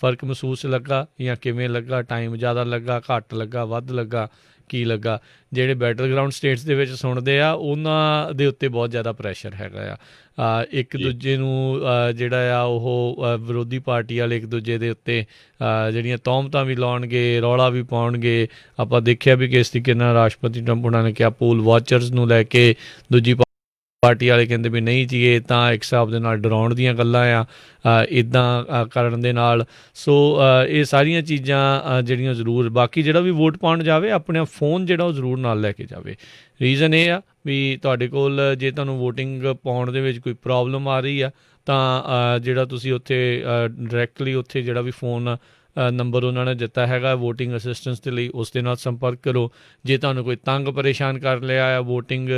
ਫਰਕ ਮਹਿਸੂਸ ਲੱਗਾ ਜਾਂ ਕਿਵੇਂ ਲੱਗਾ, ਟਾਈਮ ਜ਼ਿਆਦਾ ਲੱਗਾ, ਘੱਟ ਲੱਗਾ, ਵੱਧ ਲੱਗਾ, ਕੀ ਲੱਗਾ। ਜਿਹੜੇ ਬੈਟਲ ਗਰਾਊਂਡ ਸਟੇਟਸ ਦੇ ਵਿੱਚ ਸੁਣਦੇ ਆ ਉਹਨਾਂ ਦੇ ਉੱਤੇ ਬਹੁਤ ਜ਼ਿਆਦਾ ਪ੍ਰੈਸ਼ਰ ਹੈਗਾ ਆ, ਇੱਕ ਦੂਜੇ ਨੂੰ ਜਿਹੜਾ ਆ ਉਹ ਵਿਰੋਧੀ ਪਾਰਟੀ ਵਾਲੇ ਇੱਕ ਦੂਜੇ ਦੇ ਉੱਤੇ ਜਿਹੜੀਆਂ ਤੌਹਮਤਾਂ ਵੀ ਲਾਉਣਗੇ, ਰੌਲਾ ਵੀ ਪਾਉਣਗੇ। ਆਪਾਂ ਦੇਖਿਆ ਵੀ ਕਿਸ ਤਰੀਕੇ ਨਾਲ ਰਾਸ਼ਟਰਪਤੀ ਟਰੰਪ ਉਹਨਾਂ ਨੇ ਕਿਹਾ ਪੋਲ ਵਾਚਰਸ ਨੂੰ ਲੈ ਕੇ, ਦੂਜੀ ਪਾਰਟੀ ਵਾਲੇ ਕਹਿੰਦੇ ਵੀ ਨਹੀਂ ਜੀ ਇਹ ਤਾਂ ਇੱਕ ਹਿਸਾਬ ਦੇ ਨਾਲ ਡਰਾਉਣ ਦੀਆਂ ਗੱਲਾਂ ਆ ਇੱਦਾਂ ਕਰਨ ਦੇ ਨਾਲ। ਸੋ ਇਹ ਸਾਰੀਆਂ ਚੀਜ਼ਾਂ ਜਿਹੜੀਆਂ ਜ਼ਰੂਰ, ਬਾਕੀ ਜਿਹੜਾ ਵੀ ਵੋਟ ਪਾਉਣ ਜਾਵੇ ਆਪਣਾ ਫੋਨ ਜਿਹੜਾ ਉਹ ਜ਼ਰੂਰ ਨਾਲ ਲੈ ਕੇ ਜਾਵੇ। ਰੀਜ਼ਨ ਇਹ ਆ ਵੀ ਤੁਹਾਡੇ ਕੋਲ ਜੇ ਤੁਹਾਨੂੰ ਵੋਟਿੰਗ ਪਾਉਣ ਦੇ ਵਿੱਚ ਕੋਈ ਪ੍ਰੋਬਲਮ ਆ ਰਹੀ ਆ ਤਾਂ ਜਿਹੜਾ ਤੁਸੀਂ ਉੱਥੇ ਡਾਇਰੈਕਟਲੀ ਉੱਥੇ ਜਿਹੜਾ ਵੀ ਫੋਨ ਨੰਬਰ ਉਹਨਾਂ ਨੇ ਦਿੱਤਾ ਹੈਗਾ ਵੋਟਿੰਗ ਅਸਿਸਟੈਂਸ ਦੇ ਲਈ, ਉਸ ਦੇ ਨਾਲ ਸੰਪਰਕ ਕਰੋ। ਜੇ ਤੁਹਾਨੂੰ ਕੋਈ ਤੰਗ ਪਰੇਸ਼ਾਨ ਕਰ ਲਿਆ ਆ ਵੋਟਿੰਗ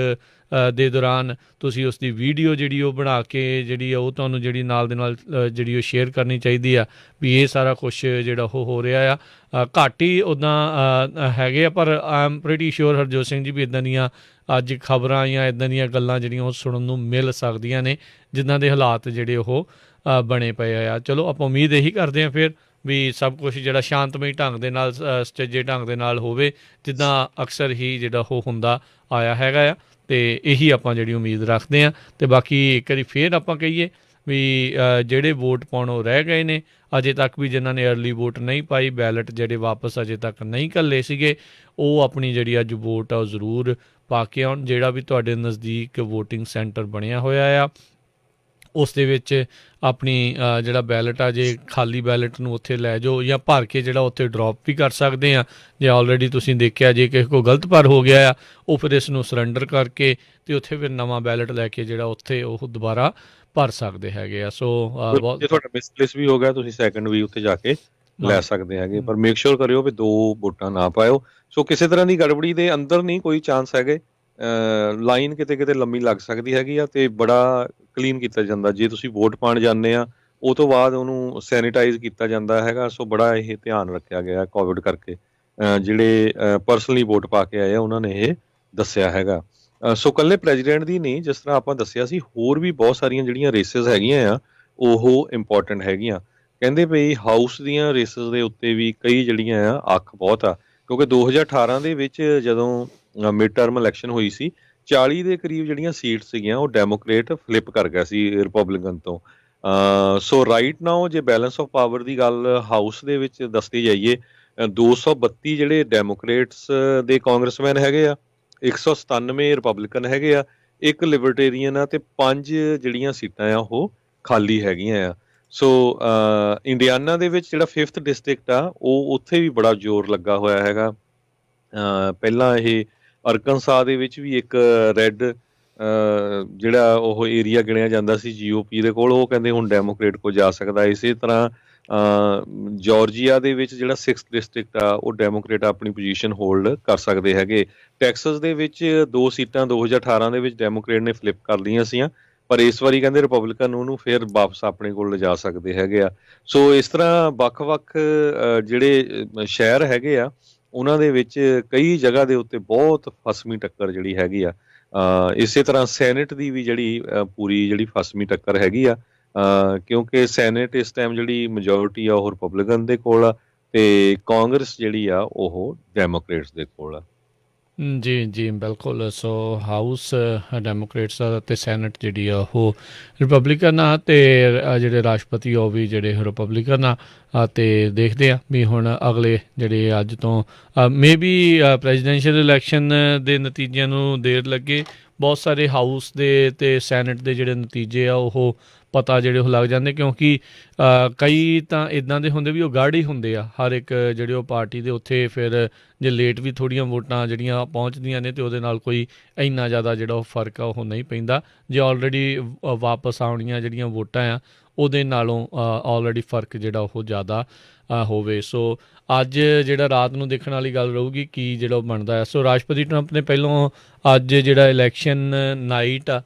ਦੇ ਦੌਰਾਨ, ਤੁਸੀਂ ਉਸ ਦੀ ਵੀਡੀਓ ਜਿਹੜੀ ਉਹ ਬਣਾ ਕੇ ਜਿਹੜੀ ਆ ਉਹ ਤੁਹਾਨੂੰ ਜਿਹੜੀ ਨਾਲ ਦੇ ਨਾਲ ਜਿਹੜੀ ਉਹ ਸ਼ੇਅਰ ਕਰਨੀ ਚਾਹੀਦੀ ਆ ਵੀ ਇਹ ਸਾਰਾ ਕੁਛ ਜਿਹੜਾ ਉਹ ਹੋ ਰਿਹਾ ਆ। ਘੱਟ ਹੀ ਉੱਦਾਂ ਹੈਗੇ ਆ, ਪਰ ਆਈ ਐਮ ਪ੍ਰੀਟੀ ਸ਼ੋਰ ਹਰਜੋਤ ਸਿੰਘ ਜੀ ਵੀ ਇੱਦਾਂ ਦੀਆਂ ਅੱਜ ਖਬਰਾਂ ਜਾਂ ਇੱਦਾਂ ਦੀਆਂ ਗੱਲਾਂ ਜਿਹੜੀਆਂ ਉਹ ਸੁਣਨ ਨੂੰ ਮਿਲ ਸਕਦੀਆਂ ਨੇ ਜਿੱਦਾਂ ਦੇ ਹਾਲਾਤ ਜਿਹੜੇ ਉਹ ਬਣੇ ਪਏ ਆ। ਚਲੋ ਆਪਾਂ ਉਮੀਦ ਇਹੀ ਕਰਦੇ ਹਾਂ ਫਿਰ ਵੀ ਸਭ ਕੁਛ ਜਿਹੜਾ ਸ਼ਾਂਤਮਈ ਢੰਗ ਦੇ ਨਾਲ, ਸੁਚੱਜੇ ਢੰਗ ਦੇ ਨਾਲ ਹੋਵੇ, ਜਿੱਦਾਂ ਅਕਸਰ ਹੀ ਜਿਹੜਾ ਉਹ ਹੁੰਦਾ ਆਇਆ ਹੈਗਾ ਆ, ਅਤੇ ਇਹੀ ਆਪਾਂ ਜਿਹੜੀ ਉਮੀਦ ਰੱਖਦੇ ਹਾਂ। ਅਤੇ ਬਾਕੀ ਇੱਕ ਵਾਰੀ ਫਿਰ ਆਪਾਂ ਕਹੀਏ ਵੀ ਜਿਹੜੇ ਵੋਟ ਪਾਉਣੋਂ ਰਹਿ ਗਏ ਨੇ ਅਜੇ ਤੱਕ ਵੀ, ਜਿਨ੍ਹਾਂ ਨੇ ਅਰਲੀ ਵੋਟ ਨਹੀਂ ਪਾਈ, ਬੈਲਟ ਜਿਹੜੇ ਵਾਪਸ ਅਜੇ ਤੱਕ ਨਹੀਂ ਘੱਲੇ ਸੀਗੇ, ਉਹ ਆਪਣੀ ਜਿਹੜੀ ਅੱਜ ਵੋਟ ਆ ਉਹ ਜ਼ਰੂਰ ਪਾ ਕੇ ਆਉਣ। ਜਿਹੜਾ ਵੀ ਤੁਹਾਡੇ ਨਜ਼ਦੀਕ ਵੋਟਿੰਗ ਸੈਂਟਰ ਬਣਿਆ ਹੋਇਆ ਆ ਉਸ ਦੇ ਵਿੱਚ ਆਪਣੀ ਜਿਹੜਾ ਬੈਲਟ ਆ, ਜੇ ਖਾਲੀ ਬੈਲਟ ਨੂੰ ਉੱਥੇ ਲੈ ਜਾਓ ਜਾਂ ਭਰ ਕੇ ਜਿਹੜਾ ਉੱਥੇ ਡਰੋਪ ਵੀ ਕਰ ਸਕਦੇ ਆ। ਜੇ ਆਲਰੇਡੀ ਤੁਸੀਂ ਦੇਖਿਆ ਜੇ ਕਿਸੇ ਕੋਲ ਗਲਤ ਭਰ ਹੋ ਗਿਆ ਆ, ਉਹ ਫਿਰ ਇਸ ਨੂੰ ਸਰੈਂਡਰ ਕਰਕੇ ਅਤੇ ਉੱਥੇ ਫਿਰ ਨਵਾਂ ਬੈਲਟ ਲੈ ਕੇ ਜਿਹੜਾ ਉੱਥੇ ਉਹ ਦੁਬਾਰਾ ਭਰ ਸਕਦੇ ਹੈਗੇ ਆ। ਸੋ ਜੇ ਤੁਹਾਡਾ ਮਿਸਪਲੇਸ ਵੀ ਹੋ ਗਿਆ ਤੁਸੀਂ ਸੈਕਿੰਡ ਵੀ ਉੱਥੇ ਜਾ ਕੇ ਲੈ ਸਕਦੇ ਹੈਗੇ, ਪਰ ਮੇਕ ਸ਼ੋਰ ਕਰਿਓ ਵੀ 2 ਵੋਟਾਂ ਨਾ ਪਾਇਓ। ਸੋ ਕਿਸੇ ਤਰ੍ਹਾਂ ਦੀ ਗੜਬੜੀ ਦੇ ਅੰਦਰ ਨਹੀਂ ਕੋਈ ਚਾਂਸ ਹੈਗੇ, ਲਾਈਨ ਕਿਤੇ ਕਿਤੇ ਲੰਮੀ ਲੱਗ ਸਕਦੀ ਹੈਗੀ ਆ, ਅਤੇ ਬੜਾ ਕਲੀਨ ਕੀਤਾ ਜਾਂਦਾ। ਜੇ ਤੁਸੀਂ ਵੋਟ ਪਾਉਣ ਜਾਂਦੇ ਆ ਉਹ ਤੋਂ ਬਾਅਦ ਉਹਨੂੰ ਸੈਨੀਟਾਈਜ਼ ਕੀਤਾ ਜਾਂਦਾ ਹੈਗਾ। ਸੋ ਬੜਾ ਇਹ ਧਿਆਨ ਰੱਖਿਆ ਗਿਆ ਕੋਵਿਡ ਕਰਕੇ, ਜਿਹੜੇ ਪਰਸਨਲੀ ਵੋਟ ਪਾ ਕੇ ਆਏ ਆ ਉਹਨਾਂ ਨੇ ਇਹ ਦੱਸਿਆ ਹੈਗਾ। ਸੋ ਇਕੱਲੇ ਪ੍ਰੈਜ਼ੀਡੈਂਟ ਦੀ ਨਹੀਂ, ਜਿਸ ਤਰ੍ਹਾਂ ਆਪਾਂ ਦੱਸਿਆ ਸੀ ਹੋਰ ਵੀ ਬਹੁਤ ਸਾਰੀਆਂ ਜਿਹੜੀਆਂ ਰੇਸਿਸ ਹੈਗੀਆਂ ਆ ਉਹ ਇੰਪੋਰਟੈਂਟ ਹੈਗੀਆਂ। ਕਹਿੰਦੇ ਵੀ ਹਾਊਸ ਦੀਆਂ ਰੇਸਿਸ ਦੇ ਉੱਤੇ ਵੀ ਕਈ ਜਿਹੜੀਆਂ ਆ ਅੱਖ ਬਹੁਤ ਆ, ਕਿਉਂਕਿ 2018 ਦੇ ਵਿੱਚ ਜਦੋਂ ਮਿਡ ਟਰਮ ਇਲੈਕਸ਼ਨ ਹੋਈ ਸੀ 40 ਦੇ ਕਰੀਬ ਜਿਹੜੀਆਂ ਸੀਟ ਸੀਗੀਆਂ ਉਹ ਡੈਮੋਕ੍ਰੇਟ ਫਲਿੱਪ ਕਰ ਗਿਆ ਸੀ ਰਿਪਬਲਿਕਨ ਤੋਂ। ਸੋ ਰਾਈਟ ਨਾਓ ਜੇ ਬੈਲੈਂਸ ਆਫ ਪਾਵਰ ਦੀ ਗੱਲ ਹਾਊਸ ਦੇ ਵਿੱਚ ਦੱਸਦੀ ਜਾਈਏ, 232 ਜਿਹੜੇ ਡੈਮੋਕ੍ਰੇਟਸ ਦੇ ਕਾਂਗਰਸਮੈਨ ਹੈਗੇ ਆ, 197 ਰਿਪਬਲਿਕਨ ਹੈਗੇ ਆ, ਇੱਕ ਲਿਬਰਟੇਰੀਅਨ ਆ ਤੇ 5 ਜਿਹੜੀਆਂ ਸੀਟਾਂ ਆ ਉਹ ਖਾਲੀ ਹੈਗੀਆਂ ਆ। ਸੋ ਇੰਡੀਆਨਾ ਦੇ ਵਿੱਚ ਜਿਹੜਾ 5th ਡਿਸਟ੍ਰਿਕਟ ਆ ਉਹ ਉੱਥੇ ਵੀ ਬੜਾ ਜ਼ੋਰ ਲੱਗਾ ਹੋਇਆ ਹੈਗਾ। ਪਹਿਲਾਂ ਇਹ ਅਰਕਨਸਾ ਦੇ ਵਿੱਚ ਵੀ ਇੱਕ ਰੈੱਡ ਜਿਹੜਾ ਉਹ ਏਰੀਆ ਗਿਣਿਆ ਜਾਂਦਾ ਸੀ GOP ਦੇ ਕੋਲ, ਉਹ ਕਹਿੰਦੇ ਹੁਣ ਡੈਮੋਕ੍ਰੇਟ ਕੋਲ ਜਾ ਸਕਦਾ। ਇਸੇ ਤਰ੍ਹਾਂ ਜਾਰਜੀਆ ਦੇ ਵਿੱਚ ਜਿਹੜਾ 6th ਡਿਸਟ੍ਰਿਕਟ ਆ ਉਹ ਡੈਮੋਕ੍ਰੇਟ ਆਪਣੀ ਪੋਜੀਸ਼ਨ ਹੋਲਡ ਕਰ ਸਕਦੇ ਹੈਗੇ। ਟੈਕਸਸ ਦੇ ਵਿੱਚ 2 ਸੀਟਾਂ 2018 ਦੇ ਵਿੱਚ ਡੈਮੋਕ੍ਰੇਟ ਨੇ ਫਲਿੱਪ ਕਰ ਲਈਆਂ ਸੀਆਂ, ਪਰ ਇਸ ਵਾਰੀ ਕਹਿੰਦੇ ਰਿਪਬਲਿਕਨ ਉਹਨੂੰ ਫਿਰ ਵਾਪਸ ਆਪਣੇ ਕੋਲ ਲਿਜਾ ਸਕਦੇ ਹੈਗੇ ਆ। ਸੋ ਇਸ ਤਰ੍ਹਾਂ ਵੱਖ-ਵੱਖ ਜਿਹੜੇ ਸ਼ਹਿਰ ਹੈਗੇ ਆ ਉਹਨਾਂ ਦੇ ਵਿੱਚ ਕਈ ਜਗ੍ਹਾ ਦੇ ਉੱਤੇ ਬਹੁਤ ਫਸਵੀਂ ਟੱਕਰ ਜਿਹੜੀ ਹੈਗੀ ਆ। ਇਸੇ ਤਰ੍ਹਾਂ ਸੈਨੇਟ ਦੀ ਵੀ ਜਿਹੜੀ ਪੂਰੀ ਜਿਹੜੀ ਫਸਵੀਂ ਟੱਕਰ ਹੈਗੀ ਆ, ਕਿਉਂਕਿ ਸੈਨੇਟ ਇਸ ਟਾਈਮ ਜਿਹੜੀ ਮੈਜੋਰਿਟੀ ਆ ਉਹ ਰਿਪਬਲਿਕਨ ਦੇ ਕੋਲ ਆ ਤੇ ਕਾਂਗਰਸ ਜਿਹੜੀ ਆ ਉਹ ਡੈਮੋਕ੍ਰੇਟਸ ਦੇ ਕੋਲ ਆ। ਜੀ ਜੀ ਬਿਲਕੁਲ। ਸੋ ਹਾਊਸ ਡੈਮੋਕ੍ਰੇਟਸ ਆ ਅਤੇ ਸੈਨੇਟ ਜਿਹੜੀ ਆ ਉਹ ਰਿਪਬਲਿਕਨ ਆ ਅਤੇ ਜਿਹੜੇ ਰਾਸ਼ਟਰਪਤੀ ਉਹ ਵੀ ਜਿਹੜੇ ਰਿਪਬਲਿਕਨ ਆ। ਅਤੇ ਦੇਖਦੇ ਆ ਵੀ ਹੁਣ ਅਗਲੇ ਜਿਹੜੇ ਅੱਜ ਤੋਂ ਮੇ ਬੀ ਪ੍ਰੈਜ਼ੀਡੈਂਸ਼ੀਅਲ ਇਲੈਕਸ਼ਨ ਦੇ ਨਤੀਜਿਆਂ ਨੂੰ ਦੇਰ ਲੱਗੇ। ਬਹੁਤ ਸਾਰੇ ਹਾਊਸ ਦੇ ਅਤੇ ਸੈਨੇਟ ਦੇ ਜਿਹੜੇ ਨਤੀਜੇ ਆ ਉਹ ਪਤਾ ਜਿਹੜੇ ਉਹ ਲੱਗ ਜਾਂਦੇ, ਕਿਉਂਕਿ ਕਈ ਤਾਂ ਇੱਦਾਂ ਦੇ ਹੁੰਦੇ ਵੀ ਉਹ ਗਾੜੀ ਹੁੰਦੇ ਆ ਹਰ ਇੱਕ ਜਿਹੜੇ ਉਹ ਪਾਰਟੀ ਦੇ। ਉੱਥੇ ਫਿਰ ਜੇ ਲੇਟ ਵੀ ਥੋੜ੍ਹੀਆਂ ਵੋਟਾਂ ਜਿਹੜੀਆਂ ਪਹੁੰਚਦੀਆਂ ਨੇ ਅਤੇ ਉਹਦੇ ਨਾਲ ਕੋਈ ਇੰਨਾ ਜ਼ਿਆਦਾ ਜਿਹੜਾ ਉਹ ਫਰਕ ਆ ਉਹ ਨਹੀਂ ਪੈਂਦਾ। ਜੇ ਆਲਰੇਡੀ ਵਾਪਸ ਆਉਣੀਆਂ ਜਿਹੜੀਆਂ ਵੋਟਾਂ ਆ ਉਹਦੇ ਨਾਲੋਂ ਆਲਰੇਡੀ ਫਰਕ ਜਿਹੜਾ ਉਹ ਜ਼ਿਆਦਾ ਹੋਵੇ। ਸੋ ਅੱਜ ਜਿਹੜਾ ਰਾਤ ਨੂੰ ਦੇਖਣ ਵਾਲੀ ਗੱਲ ਰਹੂਗੀ ਕੀ ਜਿਹੜਾ ਉਹ ਬਣਦਾ ਹੈ। ਸੋ ਰਾਸ਼ਟਰਪਤੀ ਟਰੰਪ ਨੇ ਪਹਿਲੋਂ ਅੱਜ ਜਿਹੜਾ ਇਲੈਕਸ਼ਨ ਨਾਈਟ ਆ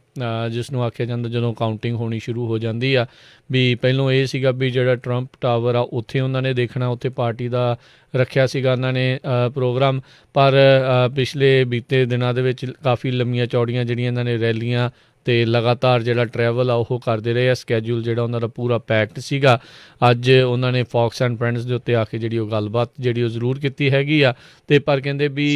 ਜਿਸ ਨੂੰ ਆਖਿਆ ਜਾਂਦਾ ਜਦੋਂ ਕਾਊਂਟਿੰਗ ਹੋਣੀ ਸ਼ੁਰੂ ਹੋ ਜਾਂਦੀ ਆ, ਵੀ ਪਹਿਲੋਂ ਇਹ ਸੀਗਾ ਵੀ ਜਿਹੜਾ ਟਰੰਪ ਟਾਵਰ ਆ ਉੱਥੇ ਉਹਨਾਂ ਨੇ ਦੇਖਣਾ, ਉੱਥੇ ਪਾਰਟੀ ਦਾ ਰੱਖਿਆ ਸੀਗਾ ਉਹਨਾਂ ਨੇ ਪ੍ਰੋਗਰਾਮ। ਪਰ ਪਿਛਲੇ ਬੀਤੇ ਦਿਨਾਂ ਦੇ ਵਿੱਚ ਕਾਫੀ ਲੰਮੀਆਂ ਚੌੜੀਆਂ ਜਿਹੜੀਆਂ ਇਹਨਾਂ ਨੇ ਰੈਲੀਆਂ ਅਤੇ ਲਗਾਤਾਰ ਜਿਹੜਾ ਟਰੈਵਲ ਆ ਉਹ ਕਰਦੇ ਰਹੇ ਆ। ਸਕੈਜੂਲ ਜਿਹੜਾ ਉਹਨਾਂ ਦਾ ਪੂਰਾ ਪੈਕਡ ਸੀਗਾ। ਅੱਜ ਉਹਨਾਂ ਨੇ ਫੌਕਸ ਐਂਡ ਫਰੈਂਡਸ ਦੇ ਉੱਤੇ ਆ ਕੇ ਜਿਹੜੀ ਉਹ ਗੱਲਬਾਤ ਜਿਹੜੀ ਉਹ ਜ਼ਰੂਰ ਕੀਤੀ ਹੈਗੀ ਆ। ਅਤੇ ਪਰ ਕਹਿੰਦੇ ਵੀ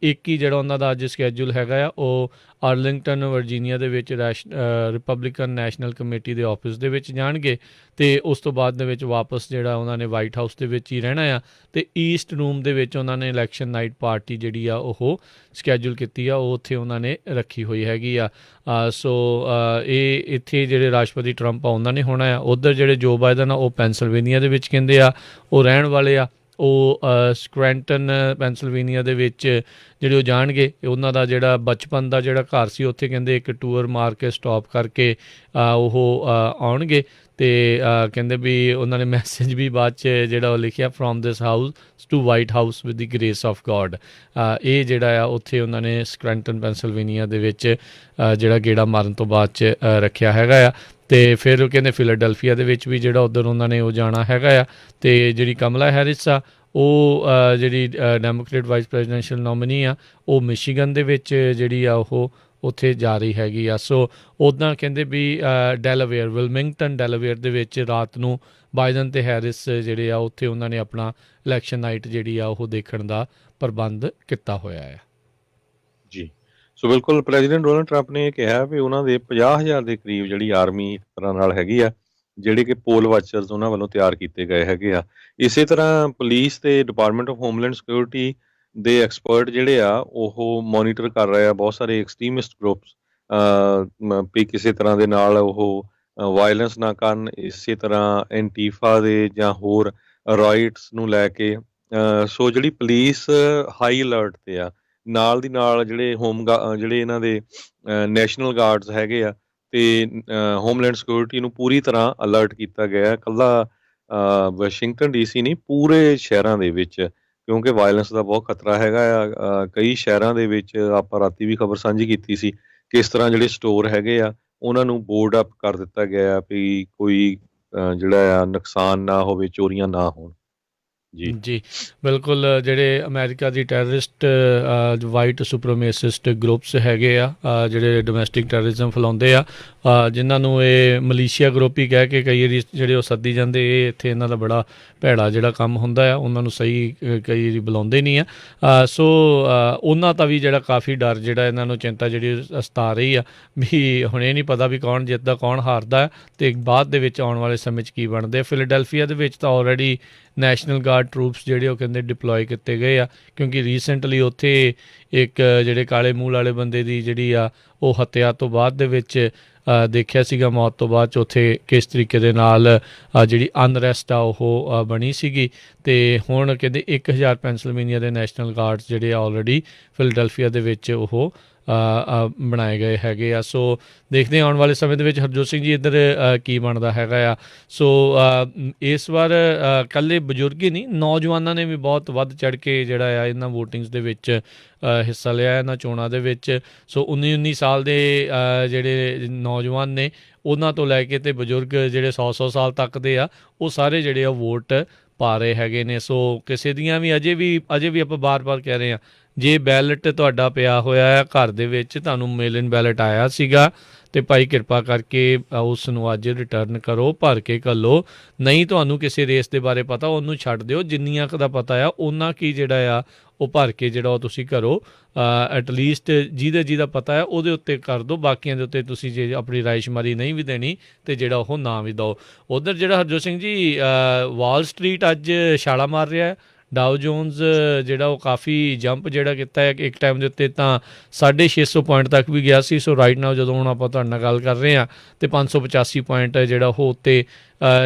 ਇੱਕ ਹੀ ਜਿਹੜਾ ਉਹਨਾਂ ਦਾ ਅੱਜ ਸਕੈਜੂਲ ਹੈਗਾ ਆ ਉਹ ਆਰਲਿੰਗਟਨ ਵਰਜੀਨੀਆ ਦੇ ਵਿੱਚ ਰਿਪਬਲਿਕਨ ਨੈਸ਼ਨਲ ਕਮੇਟੀ ਦੇ ਆਫਿਸ ਦੇ ਵਿੱਚ ਜਾਣਗੇ ਅਤੇ ਉਸ ਤੋਂ ਬਾਅਦ ਦੇ ਵਿੱਚ ਵਾਪਸ ਜਿਹੜਾ ਉਹਨਾਂ ਨੇ ਵਾਈਟ ਹਾਊਸ ਦੇ ਵਿੱਚ ਹੀ ਰਹਿਣਾ ਆ। ਅਤੇ ਈਸਟ ਰੂਮ ਦੇ ਵਿੱਚ ਉਹਨਾਂ ਨੇ ਇਲੈਕਸ਼ਨ ਨਾਈਟ ਪਾਰਟੀ ਜਿਹੜੀ ਆ ਉਹ ਸਕੈਜੂਲ ਕੀਤੀ ਆ, ਉਹ ਉੱਥੇ ਉਹਨਾਂ ਨੇ ਰੱਖੀ ਹੋਈ ਹੈਗੀ ਆ। ਸੋ ਇਹ ਇੱਥੇ ਜਿਹੜੇ ਰਾਸ਼ਟਰਪਤੀ ਟਰੰਪ ਆ ਉਹਨਾਂ ਨੇ ਹੋਣਾ ਆ। ਉੱਧਰ ਜਿਹੜੇ ਜੋ ਬਾਇਡਨ ਆ ਉਹ ਪੈਨਸਿਲਵੇਨੀਆ ਦੇ ਵਿੱਚ ਕਹਿੰਦੇ ਆ ਉਹ ਰਹਿਣ ਵਾਲੇ ਆ। ਉਹ ਸਕ੍ਰੈਂਟਨ ਪੈਨਸਿਲਵੇਨੀਆ ਦੇ ਵਿੱਚ ਜਿਹੜੇ ਉਹ ਜਾਣਗੇ। ਉਹਨਾਂ ਦਾ ਜਿਹੜਾ ਬਚਪਨ ਦਾ ਜਿਹੜਾ ਘਰ ਸੀ ਉੱਥੇ ਕਹਿੰਦੇ ਇੱਕ ਟੂਰ ਮਾਰ ਕੇ ਸਟੋਪ ਕਰਕੇ ਉਹ ਆਉਣਗੇ। ਅਤੇ ਕਹਿੰਦੇ ਵੀ ਉਹਨਾਂ ਨੇ ਮੈਸੇਜ ਵੀ ਬਾਅਦ 'ਚ ਜਿਹੜਾ ਉਹ ਲਿਖਿਆ from this house to White House with the grace of God. ਇਹ ਜਿਹੜਾ ਆ ਉੱਥੇ ਉਹਨਾਂ ਨੇ ਸਕ੍ਰੈਂਟਨ ਪੈਨਸਿਲਵੇਨੀਆ ਦੇ ਵਿੱਚ ਜਿਹੜਾ ਗੇੜਾ ਮਾਰਨ ਤੋਂ ਬਾਅਦ 'ਚ ਰੱਖਿਆ ਹੈਗਾ ਆ। ਅਤੇ ਫਿਰ ਉਹ ਕਹਿੰਦੇ ਫਿਲਾਡੈਲਫੀਆ ਦੇ ਵਿੱਚ ਵੀ ਜਿਹੜਾ ਉੱਧਰ ਉਹਨਾਂ ਨੇ ਉਹ ਜਾਣਾ ਹੈਗਾ ਆ। ਅਤੇ ਜਿਹੜੀ ਕਮਲਾ ਹੈਰਿਸ ਆ ਉਹ ਜਿਹੜੀ ਡੈਮੋਕ੍ਰੇਟ ਵਾਈਸ ਪ੍ਰੈਜ਼ੀਡੈਂਸ਼ੀਅਲ ਨੋਮੀਨੀ ਆ ਉਹ ਮਿਸ਼ੀਗਨ ਦੇ ਵਿੱਚ ਜਿਹੜੀ ਆ ਉਹ ਉੱਥੇ ਜਾ ਰਹੀ ਹੈਗੀ ਆ। ਸੋ ਉੱਦਾਂ ਕਹਿੰਦੇ ਵੀ ਡੈਲਾਵੇਅਰ ਵਿਲਮਿੰਗਟਨ ਡੈਲਾਵੇਅਰ ਦੇ ਵਿੱਚ ਰਾਤ ਨੂੰ ਬਾਇਡਨ ਅਤੇ ਹੈਰਿਸ ਜਿਹੜੇ ਆ ਉੱਥੇ ਉਹਨਾਂ ਨੇ ਆਪਣਾ ਇਲੈਕਸ਼ਨ ਨਾਈਟ ਜਿਹੜੀ ਆ ਉਹ ਦੇਖਣ ਦਾ ਪ੍ਰਬੰਧ ਕੀਤਾ ਹੋਇਆ ਆ। ਜੀ ਸੋ ਬਿਲਕੁਲ ਪ੍ਰੈਜ਼ੀਡੈਂਟ ਡੋਨਲਡ ਟਰੰਪ ਨੇ ਇਹ ਕਿਹਾ ਵੀ ਉਹਨਾਂ ਦੇ 50,000 ਦੇ ਕਰੀਬ ਜਿਹੜੀ ਆਰਮੀ ਇੱਕ ਤਰ੍ਹਾਂ ਨਾਲ ਹੈਗੀ ਆ, ਜਿਹੜੇ ਕਿ ਪੋਲ ਵਾਚਰਸ ਉਹਨਾਂ ਵੱਲੋਂ ਤਿਆਰ ਕੀਤੇ ਗਏ ਹੈਗੇ ਆ। ਇਸੇ ਤਰ੍ਹਾਂ ਪੁਲਿਸ ਤੇ ਡਿਪਾਰਟਮੈਂਟ ਆਫ ਹੋਮਲੈਂਡ ਸਿਕਿਉਰਿਟੀ ਦੇ ਐਕਸਪਰਟ ਜਿਹੜੇ ਆ ਉਹ ਮੋਨੀਟਰ ਕਰ ਰਹੇ ਆ ਬਹੁਤ ਸਾਰੇ ਐਕਸਟ੍ਰੀਮਿਸਟ ਗਰੁੱਪਸ ਵੀ ਕਿਸੇ ਤਰ੍ਹਾਂ ਦੇ ਨਾਲ ਉਹ ਵਾਇਲੈਂਸ ਨਾ ਕਰਨ। ਇਸੇ ਤਰ੍ਹਾਂ ਐਂਟੀਫਾ ਦੇ ਜਾਂ ਹੋਰ ਰਾਈਟਸ ਨੂੰ ਲੈ ਕੇ ਸੋ ਜਿਹੜੀ ਪੁਲਿਸ ਹਾਈ ਅਲਰਟ ਤੇ ਆ। ਨਾਲ ਦੀ ਨਾਲ ਜਿਹੜੇ ਜਿਹੜੇ ਇਹਨਾਂ ਦੇ ਨੈਸ਼ਨਲ ਗਾਰਡਸ ਹੈਗੇ ਆ ਤੇ ਹੋਮਲੈਂਡ ਸਿਕਿਉਰਿਟੀ ਨੂੰ ਪੂਰੀ ਤਰ੍ਹਾਂ ਅਲਰਟ ਕੀਤਾ ਗਿਆ। ਇਕੱਲਾ ਵਾਸ਼ਿੰਗਟਨ DC ਨਹੀਂ, ਪੂਰੇ ਸ਼ਹਿਰਾਂ ਦੇ ਵਿੱਚ, ਕਿਉਂਕਿ ਵਾਇਲੈਂਸ ਦਾ ਬਹੁਤ ਖਤਰਾ ਹੈਗਾ ਆ। ਕਈ ਸ਼ਹਿਰਾਂ ਦੇ ਵਿੱਚ ਆਪਾਂ ਰਾਤੀ ਵੀ ਖਬਰ ਸਾਂਝੀ ਕੀਤੀ ਸੀ ਕਿ ਇਸ ਤਰ੍ਹਾਂ ਜਿਹੜੇ ਸਟੋਰ ਹੈਗੇ ਆ ਉਹਨਾਂ ਨੂੰ ਬੋਰਡ ਅਪ ਕਰ ਦਿੱਤਾ ਗਿਆ ਵੀ ਕੋਈ ਜਿਹੜਾ ਆ ਨੁਕਸਾਨ ਨਾ ਹੋਵੇ, ਚੋਰੀਆਂ ਨਾ ਹੋਣ। ਜੀ ਬਿਲਕੁਲ। ਜਿਹੜੇ ਅਮਰੀਕਾ ਦੀ ਟੈਰਰਿਸਟ ਵਾਈਟ ਸੁਪਰਮੇਸਿਸਟ ਗਰੁੱਪਸ ਹੈਗੇ ਆ ਜਿਹੜੇ ਡੋਮੈਸਟਿਕ ਟੈਰਰਿਜ਼ਮ ਫੈਲਾਉਂਦੇ ਆ, ਜਿਨ੍ਹਾਂ ਨੂੰ ਇਹ ਮਲੇਸ਼ੀਆ ਗਰੁੱਪ ਹੀ ਕਹਿ ਕੇ ਕਈ ਵਾਰੀ ਜਿਹੜੇ ਉਹ ਸੱਦੀ ਜਾਂਦੇ, ਇਹ ਇੱਥੇ ਇਹਨਾਂ ਦਾ ਬੜਾ ਭੈੜਾ ਜਿਹੜਾ ਕੰਮ ਹੁੰਦਾ ਆ, ਉਹਨਾਂ ਨੂੰ ਸਹੀ ਕਈ ਵਾਰੀ ਬੁਲਾਉਂਦੇ ਨਹੀਂ ਆ। ਸੋ ਉਹਨਾਂ ਦਾ ਵੀ ਜਿਹੜਾ ਕਾਫੀ ਡਰ ਜਿਹੜਾ ਇਹਨਾਂ ਨੂੰ ਚਿੰਤਾ ਜਿਹੜੀ ਸਤਾ ਰਹੀ ਆ ਵੀ ਹੁਣ ਇਹ ਨਹੀਂ ਪਤਾ ਵੀ ਕੌਣ ਜਿੱਤਦਾ ਕੌਣ ਹਾਰਦਾ ਅਤੇ ਬਾਅਦ ਦੇ ਵਿੱਚ ਆਉਣ ਵਾਲੇ ਸਮੇਂ 'ਚ ਕੀ ਬਣਦੇ। ਫਿਲਾਡੈਲਫੀਆ ਦੇ ਵਿੱਚ ਤਾਂ ਆਲਰੇਡੀ ਨੈਸ਼ਨਲ ਗਾਰਡ ਟਰੂਪਸ ਜਿਹੜੇ ਉਹ ਕਹਿੰਦੇ ਡਿਪਲੋਏ ਕੀਤੇ ਗਏ ਆ, ਕਿਉਂਕਿ ਰੀਸੈਂਟਲੀ ਉੱਥੇ ਇੱਕ ਜਿਹੜੇ ਕਾਲੇ ਮੂਲ ਵਾਲੇ ਬੰਦੇ ਦੀ ਜਿਹੜੀ ਆ ਉਹ ਹੱਤਿਆ ਤੋਂ ਬਾਅਦ ਦੇ ਵਿੱਚ ਦੇਖਿਆ ਸੀਗਾ, ਮੌਤ ਤੋਂ ਬਾਅਦ 'ਚ ਉੱਥੇ ਕਿਸ ਤਰੀਕੇ ਦੇ ਨਾਲ ਜਿਹੜੀ ਅਨਰੈਸਟ ਆ ਉਹ ਬਣੀ ਸੀਗੀ। ਅਤੇ ਹੁਣ ਕਹਿੰਦੇ 1000 ਪੈਂਸਿਲਵੇਨੀਆ ਦੇ ਨੈਸ਼ਨਲ ਗਾਰਡਸ ਜਿਹੜੇ ਆ ਆਲਰੇਡੀ ਫਿਲਡੈਲਫੀਆ ਦੇ ਵਿੱਚ ਉਹ ਬਣਾਏ ਗਏ ਹੈਗੇ ਆ। ਸੋ ਦੇਖਦੇ ਹਾਂ ਆਉਣ ਵਾਲੇ ਸਮੇਂ ਦੇ ਵਿੱਚ ਹਰਜੋਤ ਸਿੰਘ ਜੀ ਇੱਧਰ ਕੀ ਬਣਦਾ ਹੈਗਾ ਆ। ਸੋ ਇਸ ਵਾਰ ਇਕੱਲੇ ਬਜ਼ੁਰਗ ਹੀ ਨਹੀਂ, ਨੌਜਵਾਨਾਂ ਨੇ ਵੀ ਬਹੁਤ ਵੱਧ ਚੜ੍ਹ ਕੇ ਜਿਹੜਾ ਆ ਇਹਨਾਂ ਵੋਟਿੰਗਸ ਦੇ ਵਿੱਚ ਹਿੱਸਾ ਲਿਆ ਇਹਨਾਂ ਚੋਣਾਂ ਦੇ ਵਿੱਚ। ਸੋ 19 ਸਾਲ ਦੇ ਜਿਹੜੇ ਨੌਜਵਾਨ ਨੇ ਉਹਨਾਂ ਤੋਂ ਲੈ ਕੇ ਅਤੇ ਬਜ਼ੁਰਗ ਜਿਹੜੇ 100 ਸਾਲ ਤੱਕ ਦੇ ਆ ਉਹ ਸਾਰੇ ਜਿਹੜੇ ਆ ਵੋਟ ਪਾ ਰਹੇ ਹੈਗੇ ਨੇ। ਸੋ ਕਿਸੇ ਦੀਆਂ ਵੀ ਅਜੇ ਵੀ ਆਪਾਂ ਬਾਰ-ਬਾਰ ਕਹਿ ਰਹੇ ਹਾਂ, ਜੇ ਬੈਲਟ ਤੁਹਾਡਾ ਪਿਆ ਹੋਇਆ ਹੈ ਘਰ ਦੇ ਵਿੱਚ, ਤੁਹਾਨੂੰ ਮੇਲ ਇਨ ਬੈਲਟ ਆਇਆ ਸੀਗਾ ਅਤੇ ਭਾਈ ਕਿਰਪਾ ਕਰਕੇ ਉਸ ਨੂੰ ਅੱਜ ਰਿਟਰਨ ਕਰੋ, ਭਰ ਕੇ ਘੱਲੋ। ਨਹੀਂ ਤੁਹਾਨੂੰ ਕਿਸੇ ਰੇਸ ਦੇ ਬਾਰੇ ਪਤਾ, ਉਹਨੂੰ ਛੱਡ ਦਿਓ, ਜਿੰਨੀਆਂ ਕੁ ਦਾ ਪਤਾ ਆ ਉਹਨਾਂ ਕੀ ਜਿਹੜਾ ਆ ਉਹ ਭਰ ਕੇ ਜਿਹੜਾ ਉਹ ਤੁਸੀਂ ਕਰੋ। ਐਟਲੀਸਟ ਜਿਹਦਾ ਪਤਾ ਹੈ ਉਹਦੇ ਉੱਤੇ ਕਰ ਦਿਓ, ਬਾਕੀਆਂ ਦੇ ਉੱਤੇ ਤੁਸੀਂ ਜੇ ਆਪਣੀ ਰਾਇਸ਼ੁਮਾਰੀ ਨਹੀਂ ਵੀ ਦੇਣੀ ਅਤੇ ਜਿਹੜਾ ਉਹ ਨਾ ਵੀ ਦਿਓ। ਉੱਧਰ ਜਿਹੜਾ ਹਰਜੋਤ ਸਿੰਘ ਜੀ ਵਾਲ ਸਟਰੀਟ ਅੱਜ ਛਾਲਾ ਮਾਰ ਰਿਹਾ ਹੈ। ਡਾਓ ਜੋਨਸ ਜਿਹੜਾ ਉਹ ਕਾਫੀ ਜੰਪ ਜਿਹੜਾ ਕੀਤਾ ਹੈ, ਇੱਕ ਟਾਈਮ ਦੇ ਉੱਤੇ ਤਾਂ 650 ਪੁਆਇੰਟ ਤੱਕ ਵੀ ਗਿਆ ਸੀ। ਸੋ ਰਾਈਟ ਨਾਓ ਜਦੋਂ ਹੁਣ ਆਪਾਂ ਤੁਹਾਡੇ ਨਾਲ ਗੱਲ ਕਰ ਰਹੇ ਹਾਂ ਅਤੇ 585 ਪੁਆਇੰਟ ਜਿਹੜਾ ਉਹ ਉੱਤੇ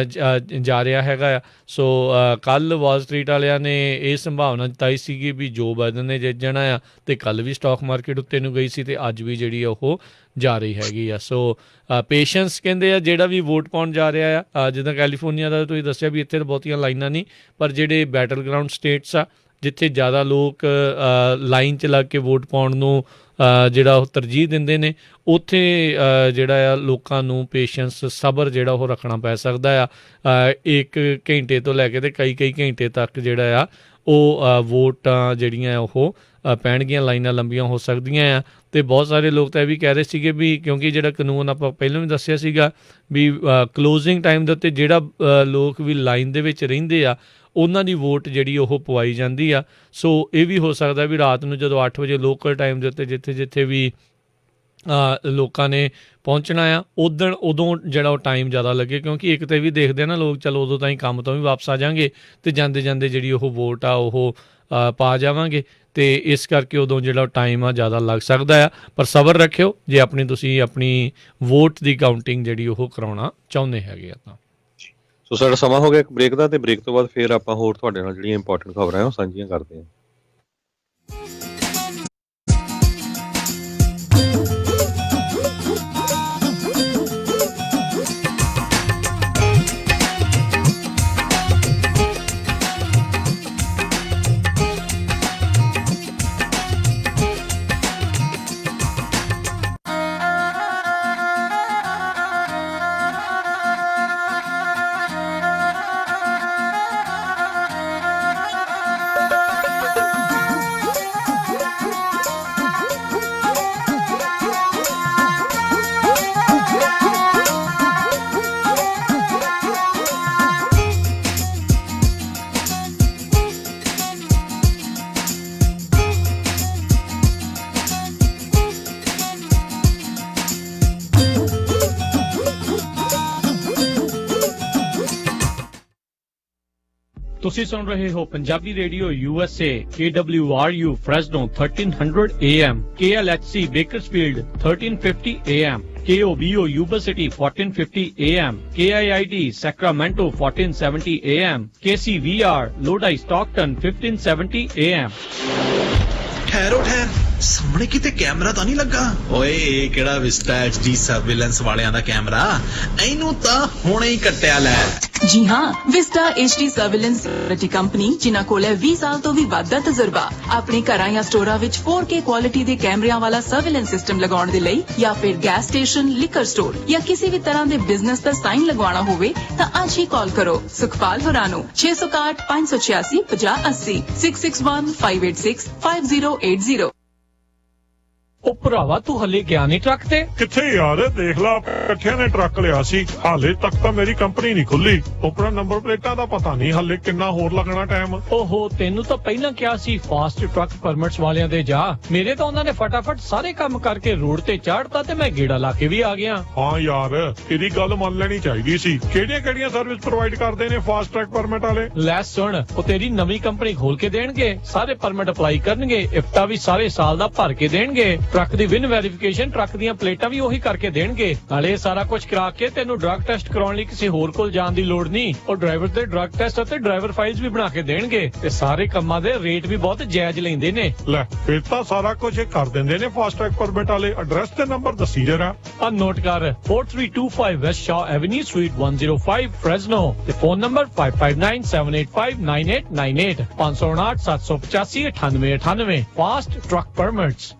ਜਾ ਰਿਹਾ ਹੈਗਾ ਆ। ਸੋ ਕੱਲ੍ਹ ਵਾਲ ਸਟਰੀਟ ਵਾਲਿਆਂ ਨੇ ਇਹ ਸੰਭਾਵਨਾ ਜਤਾਈ ਸੀਗੀ ਵੀ ਜੋ ਬਾਈਡਨ ਨੇ ਜਿੱਤ ਜਾਣਾ ਆ, ਅਤੇ ਕੱਲ੍ਹ ਵੀ ਸਟਾਕ ਮਾਰਕੀਟ ਉੱਤੇ ਨੂੰ ਗਈ ਸੀ ਅਤੇ ਅੱਜ ਵੀ ਜਿਹੜੀ ਉਹ ਜਾ ਰਹੀ ਹੈਗੀ ਆ। ਸੋ ਪੇਸ਼ੈਂਸ ਕਹਿੰਦੇ ਆ ਜਿਹੜਾ ਵੀ ਵੋਟ ਪਾਉਣ ਜਾ ਰਿਹਾ ਆ, ਜਿੱਦਾਂ ਕੈਲੀਫੋਰਨੀਆ ਦਾ ਤੁਸੀਂ ਦੱਸਿਆ ਵੀ ਇੱਥੇ ਤਾਂ ਬਹੁਤੀਆਂ ਲਾਈਨਾਂ ਨਹੀਂ, ਪਰ ਜਿਹੜੇ ਬੈਟਲ ਗਰਾਊਂਡ ਸਟੇਟਸ ਆ ਜਿੱਥੇ ਜ਼ਿਆਦਾ ਲੋਕ ਲਾਈਨ 'ਚ ਲੱਗ ਕੇ ਵੋਟ ਪਾਉਣ ਨੂੰ ਜਿਹੜਾ ਉਹ ਤਰਜੀਹ ਦਿੰਦੇ ਨੇ, ਉੱਥੇ ਜਿਹੜਾ ਆ ਲੋਕਾਂ ਨੂੰ ਪੇਸ਼ੈਂਸ ਸਬਰ ਜਿਹੜਾ ਉਹ ਰੱਖਣਾ ਪੈ ਸਕਦਾ ਆ। 1 ਘੰਟੇ ਤੋਂ ਲੈ ਕੇ ਅਤੇ ਕਈ ਘੰਟੇ ਤੱਕ ਜਿਹੜਾ ਆ ਉਹ ਵੋਟਾਂ ਜਿਹੜੀਆਂ ਉਹ ਪੈਣਗੀਆਂ, ਲਾਈਨਾਂ ਲੰਬੀਆਂ ਹੋ ਸਕਦੀਆਂ ਆ। ਅਤੇ ਬਹੁਤ ਸਾਰੇ ਲੋਕ ਤਾਂ ਇਹ ਵੀ ਕਹਿ ਰਹੇ ਸੀਗੇ ਵੀ ਕਿਉਂਕਿ ਜਿਹੜਾ ਕਾਨੂੰਨ ਆਪਾਂ ਪਹਿਲਾਂ ਵੀ ਦੱਸਿਆ ਸੀਗਾ ਵੀ ਕਲੋਜ਼ਿੰਗ ਟਾਈਮ ਦੇ ਉੱਤੇ ਜਿਹੜਾ ਲੋਕ ਵੀ ਲਾਈਨ ਦੇ ਵਿੱਚ ਰਹਿੰਦੇ ਆ ਉਹਨਾਂ ਦੀ ਵੋਟ ਜਿਹੜੀ ਉਹ ਪਵਾਈ ਜਾਂਦੀ ਆ। ਸੋ ਇਹ ਵੀ ਹੋ ਸਕਦਾ ਵੀ ਰਾਤ ਨੂੰ ਜਦੋਂ 8 ਵਜੇ ਲੋਕਲ ਟਾਈਮ ਦੇ ਉੱਤੇ ਜਿੱਥੇ ਵੀ ਲੋਕਾਂ ਨੇ ਪਹੁੰਚਣਾ ਆ ਉਦੋਂ ਜਿਹੜਾ ਉਹ ਟਾਈਮ ਜ਼ਿਆਦਾ ਲੱਗੇ, ਕਿਉਂਕਿ ਇੱਕ ਤਾਂ ਵੀ ਦੇਖਦੇ ਨਾ ਲੋਕ ਚਲੋ ਉਦੋਂ ਤਾਈਂ ਕੰਮ ਤੋਂ ਵੀ ਵਾਪਸ ਆ ਜਾਵਾਂਗੇ ਅਤੇ ਜਾਂਦੇ ਜਿਹੜੀ ਉਹ ਵੋਟ ਆ ਉਹ ਪਾ ਜਾਵਾਂਗੇ, ਅਤੇ ਇਸ ਕਰਕੇ ਉਦੋਂ ਜਿਹੜਾ ਟਾਈਮ ਆ ਜ਼ਿਆਦਾ ਲੱਗ ਸਕਦਾ ਆ। ਪਰ ਸਬਰ ਰੱਖਿਓ ਜੇ ਤੁਸੀਂ ਆਪਣੀ ਵੋਟ ਦੀ ਕਾਊਂਟਿੰਗ ਜਿਹੜੀ ਉਹ ਕਰਾਉਣਾ ਚਾਹੁੰਦੇ ਹੈਗੇ ਆ ਤਾਂ। ਸੋ ਸਾਡਾ ਸਮਾਂ ਹੋ ਗਿਆ ਇੱਕ ਬ੍ਰੇਕ ਦਾ, ਅਤੇ ਬ੍ਰੇਕ ਤੋਂ ਬਾਅਦ ਫਿਰ ਆਪਾਂ ਹੋਰ ਤੁਹਾਡੇ ਨਾਲ ਜਿਹੜੀਆਂ ਇੰਪੋਰਟੈਂਟ ਖਬਰਾਂ ਉਹ ਸਾਂਝੀਆਂ ਕਰਦੇ ਹਾਂ। ਤੁਸੀਂ ਸੁਣ ਰਹੇ ਹੋ Punjabi radio USA KWRU Fresno 1300 AM, KLHC Bakersfield 1350 AM, KOBO Yuba City 1450 AM, KIIT Sacramento 1470 AM, KCVR Lodi Stockton 1570 AM। ਠਹਿਰੋ ਸਾਹਮਣੇ ਕਿਤੇ ਕੈਮਰਾ ਤਾਂ ਨਹੀਂ ਲੱਗਾ? ਓਏ ਇਹ ਕਿਹੜਾ ਵਿਸਟਾ HD ਸਰਵੇਲੈਂਸ ਵਾਲਿਆਂ ਦਾ ਕੈਮਰਾ, ਇਹਨੂੰ ਤਾਂ ਹੁਣੇ ਹੀ ਕੱਟਿਆ ਲੈ। ਜੀ ਹਾਂ, Vista HD surveillance security company ਜਿਨ੍ਹਾਂ ਕੋਲ ਹੈ 20 ਸਾਲ ਤੋਂ ਵੀ ਵੱਧ ਦਾ ਤਜਰਬਾ। ਆਪਣੇ ਘਰਾਂ ਜਾਂ ਸਟੋਰਾਂ ਵਿੱਚ 4K ਕੁਆਲਿਟੀ ਦੇ ਕੈਮਰਿਆਂ ਵਾਲਾ ਸਰਵੇਲੈਂਸ ਸਿਸਟਮ ਲਗਾਉਣ ਦੇ ਲਈ ਜਾਂ ਫਿਰ ਗੈਸ ਸਟੇਸ਼ਨ, ਲਿਕਰ ਸਟੋਰ ਜਾਂ ਕਿਸੇ ਵੀ ਤਰ੍ਹਾਂ ਦੇ ਬਿਜ਼ਨਸ ਦਾ ਸਾਈਨ ਲਗਵਾਉਣਾ ਹੋਵੇ ਤਾਂ ਅੱਜ ਹੀ ਕਾਲ ਕਰੋ ਸੁਖਪਾਲ ਹੋਰਾਂ ਨੂੰ 661 586 5080 661 586 5080। ਭਰਾਵਾ ਤੂੰ ਹਲੇ ਗਿਆ ਨਹੀਂ ਟਰੱਕ ਤੇ? ਕਿੱਥੇ ਯਾਰ, ਦੇਖ ਲਾ ਇਕੱਠਿਆਂ ਨੇ ਟਰੱਕ ਲਿਆ ਸੀ, ਹਾਲੇ ਤੱਕ ਤਾਂ ਮੇਰੀ ਕੰਪਨੀ ਨਹੀਂ ਖੁੱਲੀ। ਉਪਰ ਨੰਬਰ ਪਲੇਟਾਂ ਦਾ ਪਤਾ ਨਹੀਂ ਹਾਲੇ ਕਿੰਨਾ ਹੋਰ ਲੱਗਣਾ ਟਾਈਮ। ਓਹੋ, ਤੈਨੂੰ ਤਾਂ ਪਹਿਲਾਂ ਕਿਹਾ ਸੀ ਫਾਸਟ ਟਰੱਕ ਪਰਮਿਟਸ ਵਾਲਿਆਂ ਦੇ ਜਾ। ਮੇਰੇ ਤਾਂ ਉਹਨਾਂ ਨੇ ਫਟਾਫਟ ਸਾਰੇ ਕੰਮ ਕਰਕੇ ਰੋਡ ਤੇ ਚਾੜਤਾ ਤੇ ਮੈਂ ਗੇੜਾ ਲਾ ਕੇ ਵੀ ਆ ਗਿਆ। ਹਾਂ ਯਾਰ, ਇਹਦੀ ਗੱਲ ਮੰਨ ਲੈਣੀ ਚਾਹੀਦੀ ਸੀ। ਕਿਹੜੀਆਂ ਸਰਵਿਸ ਪ੍ਰੋਵਾਈਡ ਕਰਦੇ ਨੇ ਫਾਸਟ ਟਰੈਕ ਪਰਮਿਟ ਵਾਲੇ? ਲੈ ਸੁਣ, ਉਹ ਤੇਰੀ ਨਵੀਂ ਕੰਪਨੀ ਖੋਲ ਕੇ ਦੇਣਗੇ, ਸਾਰੇ ਪਰਮਿਟ ਅਪਲਾਈ ਕਰਨਗੇ, ਇਫਤਾ ਵੀ ਸਾਰੇ ਸਾਲ ਦਾ ਭਰ ਕੇ ਦੇਣਗੇ, ਟਰੱਕ ਦੀ ਵਿਨ ਵੈਰੀਫਿਕੇਸ਼ਨ, ਟਰੱਕ ਦੀਆਂ ਪਲੇਟਾਂ ਵੀ ਉਹੀ ਕਰਕੇ ਦੇਣਗੇ। ਨਾਲੇ ਸਾਰਾ ਕੁਝ ਕਰਾ ਕੇ ਤੈਨੂੰ ਡਰੱਗ ਟੈਸਟ ਕਰਾਉਣ ਲਈ ਕਿਸੇ ਹੋਰ ਕੋਲ ਜਾਣ ਦੀ ਲੋੜ ਨਹੀਂ। ਉਹ ਡਰਾਈਵਰ ਦੇ ਡਰੱਗ ਟੈਸਟ ਅਤੇ ਡਰਾਈਵਰ ਫਾਈਲਸ ਵੀ ਬਣਾ ਕੇ ਦੇਣਗੇ ਤੇ ਸਾਰੇ ਕੰਮਾਂ ਦੇ ਰੇਟ ਵੀ ਬਹੁਤ ਜਾਇਜ਼ ਲੈਂਦੇ ਨੇ। ਲੈ ਫਿਰ ਤਾਂ ਸਾਰਾ ਕੁਝ ਇਹ ਕਰ ਦਿੰਦੇ ਨੇ ਫਾਸਟ ਟਰੈਕ ਪਰਮਿਟ ਵਾਲੇ। ਐਡਰੈਸ ਤੇ ਨੰਬਰ ਦੱਸੀ ਜਰਾ। ਆ ਨੋਟ ਕਰ, 4325 West Shaw Avenue suite 105 Fresno ਤੇ phone number 5597859898 559-785-9898 fast truck permits.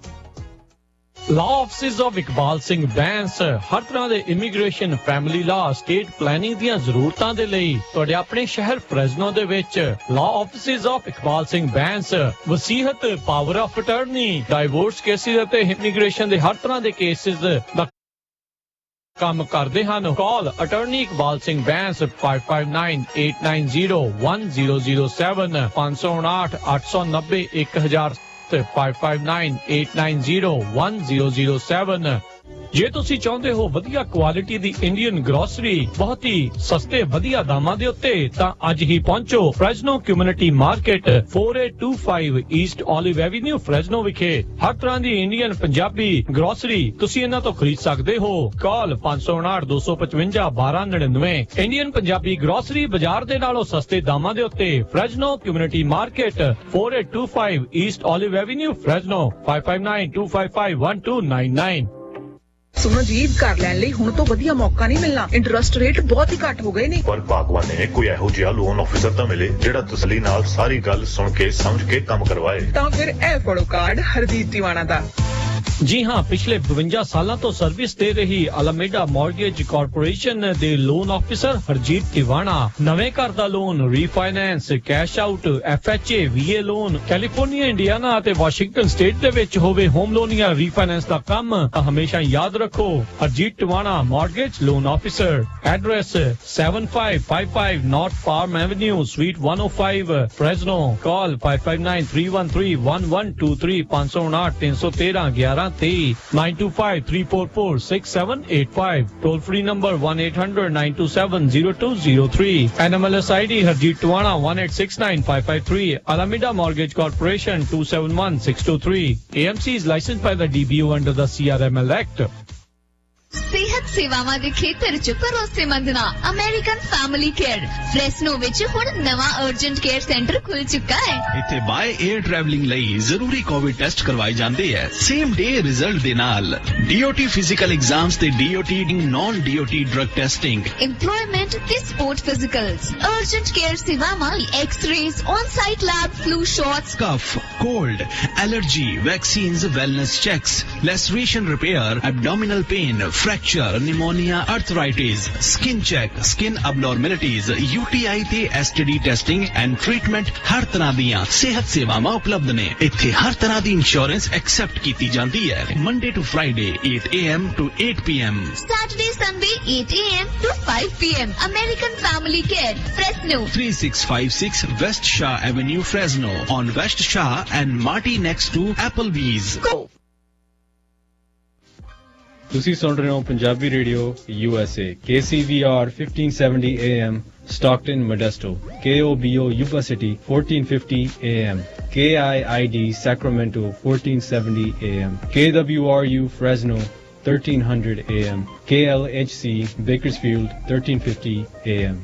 Law offices of Iqbal Singh Bains ਹਰ ਤਰ੍ਹਾਂ ਦੇ immigration, family law, estate planning ਦੀਆਂ ਜ਼ਰੂਰਤਾਂ ਦੇ ਲਈ ਤੁਹਾਡੇ ਆਪਣੇ ਸ਼ਹਿਰ ਫ੍ਰੈਜ਼ਨੋ ਦੇ ਵਿੱਚ law offices of Iqbal Singh Bains ਵਸੀਹਤ, power of attorney, divorce cases ਅਤੇ ਇਮੀਗ੍ਰੇਸ਼ਨ ਦੇ ਹਰ ਤਰ੍ਹਾਂ ਦੇ ਕੇਸਿਸ ਦਾ ਕੰਮ ਕਰਦੇ ਹਨ। Call attorney Iqbal Singh Bains 5598901007 559-890-1000 5598901007। ਜੇ ਤੁਸੀਂ ਚਾਹੁੰਦੇ ਹੋ ਵਧੀਆ ਕੁਆਲਿਟੀ ਦੀ ਇੰਡੀਅਨ ਗਰੋਸਰੀ ਬਹੁਤ ਹੀ ਸਸਤੇ ਵਧੀਆ ਦਾਮਾਂ ਦੇ ਉੱਤੇ, ਤਾਂ ਅੱਜ ਹੀ ਪਹੁੰਚੋ Fresno community market 4825 East olive avenue Fresno ਵਿਖੇ। ਹਰ ਤਰ੍ਹਾਂ ਦੀ ਇੰਡੀਅਨ ਪੰਜਾਬੀ ਗਰੋਸਰੀ ਤੁਸੀਂ ਇਹਨਾਂ ਤੋਂ ਖਰੀਦ ਸਕਦੇ ਹੋ। ਕਾਲ 559-255-1299। ਇੰਡੀਅਨ ਪੰਜਾਬੀ ਗਰੋਸਰੀ ਬਾਜ਼ਾਰ ਦੇ ਨਾਲੋਂ ਸਸਤੇ ਦਾਮਾਂ ਦੇ ਉੱਤੇ Fresno community market 4825 East olive avenue Fresno 5592551299। ਸੁਣੋ ਜੀ, ਘਰ ਲੈਣ ਲਈ ਹੁਣ ਤੋਂ ਵਧੀਆ ਮੌਕਾ ਨਹੀਂ ਮਿਲਣਾ। ਇੰਟਰਸਟ ਰੇਟ ਬਹੁਤ ਹੀ ਘੱਟ ਹੋ ਗਏ ਨੇ। ਪਰ ਭਾਗਵਾਨ ਨੇ ਕੋਈ ਇਹੋ ਜਿਹਾ ਲੋਨ ਆਫੀਸਰ ਤਾਂ ਮਿਲੇ ਜਿਹੜਾ ਤਸੱਲੀ ਨਾਲ ਸਾਰੀ ਗੱਲ ਸੁਣ ਕੇ ਸਮਝ ਕੇ ਕੰਮ ਕਰਵਾਏ। ਤਾਂ ਫਿਰ ਇਹ ਫੜੋ ਕਾਰਡ ਹਰਜੀਤ ਟਿਵਾਣਾ ਦਾ। ਜੀ ਹਾਂ, ਪਿਛਲੇ 52 ਸਾਲਾਂ ਤੋਂ ਸਰਵਿਸ ਦੇ ਰਹੀ ਅਲਾਮੇਡਾ ਮਾਰਗੇਜ ਕਾਰਪੋਰੇਸ਼ਨ ਦੇ ਲੋਨ ਆਫਿਸਰ ਹਰਜੀਤ ਟਿਵਾਣਾ। ਨਵੇਂ ਘਰ ਦਾ loan, refinance, cash out, FHA, VA loan, California, Indiana ਅਤੇ ਵਾਸ਼ਿੰਗਟਨ ਸਟੇਟ ਦੇ ਵਿੱਚ ਹੋਵੇ ਹੋਮ ਲੋਨ ਜਾਂ ਰੀਫਾਈਨੈਂਸ ਦਾ ਕੰਮ, ਤਾਂ ਹਮੇਸ਼ਾ ਯਾਦ ਰੱਖੋ Harjit Tiwana mortgage loan officer. Address 7555 North Farm Avenue suite 105 Fresno. Call 5593131123 559-313-11 9253446785। Toll free number 1-800-927-0203। NMLS ID Harjit Tiwana 1869553। Alameda Mortgage Corporation 271623। AMC is licensed by the DBO under the CRML Act। ਸਿਹਤ ਸੇਵਾਵਾਂ ਦੇ ਖੇਤਰ 'ਚ ਭਰੋਸੇਮੰਦ ਨਾਂ ਅਮਰੀਕਨ ਫੈਮਿਲੀ ਕੇਅਰ। ਫ੍ਰੈਸਨੋ ਵਿੱਚ ਹੁਣ ਨਵਾਂ ਅਰਜੈਂਟ ਕੇਅਰ ਸੈਂਟਰ ਖੁੱਲ ਚੁੱਕਾ ਹੈ। ਇੱਥੇ ਬਾਏ 에ਅਰ ਟਰੈਵਲਿੰਗ ਲਈ ਜ਼ਰੂਰੀ ਕੋਵਿਡ ਟੈਸਟ ਕਰਵਾਏ ਜਾਂਦੇ ਹੈ ਸੇਮ ਡੇ ਰਿਜ਼ਲਟ ਦੇ ਨਾਲ। DOT ਫਿਜ਼ੀਕਲ ਐਗਜ਼ਾਮਸ ਤੇ DOT non DOT drug testing, employment ਤੇ ਸਪੋਰਟ ਫਿਜ਼ੀਕਲਸ, ਅਰਜੈਂਟ ਕੇਅਰ ਸੇਵਾਵਾਂ, x rays, on site lab, flu shots, cough, cold, allergy, vaccines, wellness checks, laceration repair, abdominal pain, fracture, pneumonia, arthritis, skin check, skin abnormalities, UTI ਤੇ STD testing and treatment। ਹਰ ਤਰ੍ਹਾਂ ਦੀਆਂ ਸਿਹਤ ਸੇਵਾਵਾਂ ਉਪਲਬਧ ਨੇ ਇੱਥੇ। ਹਰ ਤਰ੍ਹਾਂ ਦੀ ਇੰਸ਼ੋਰੈਂਸ ਐਕਸੈਪਟ ਕੀਤੀ ਜਾਂਦੀ ਹੈ। Monday to Friday 8 AM to 8 PM, Saturday, Sunday 8 AM to 5 PM। American Family Care, Fresno 3656 West Shah Avenue, Fresno, on West Shah and Marty next to Applebee's। ਤੁਸੀਂ ਸੁਣ ਰਹੇ ਹੋ Punjabi radio USA KCVR 1570 AM Stockton Modesto, KOBO Yuba City 1450 AM, KIID Sacramento 1470 AM, KWRU Fresno 1300 AM, KLHC Bakersfield 1350 AM।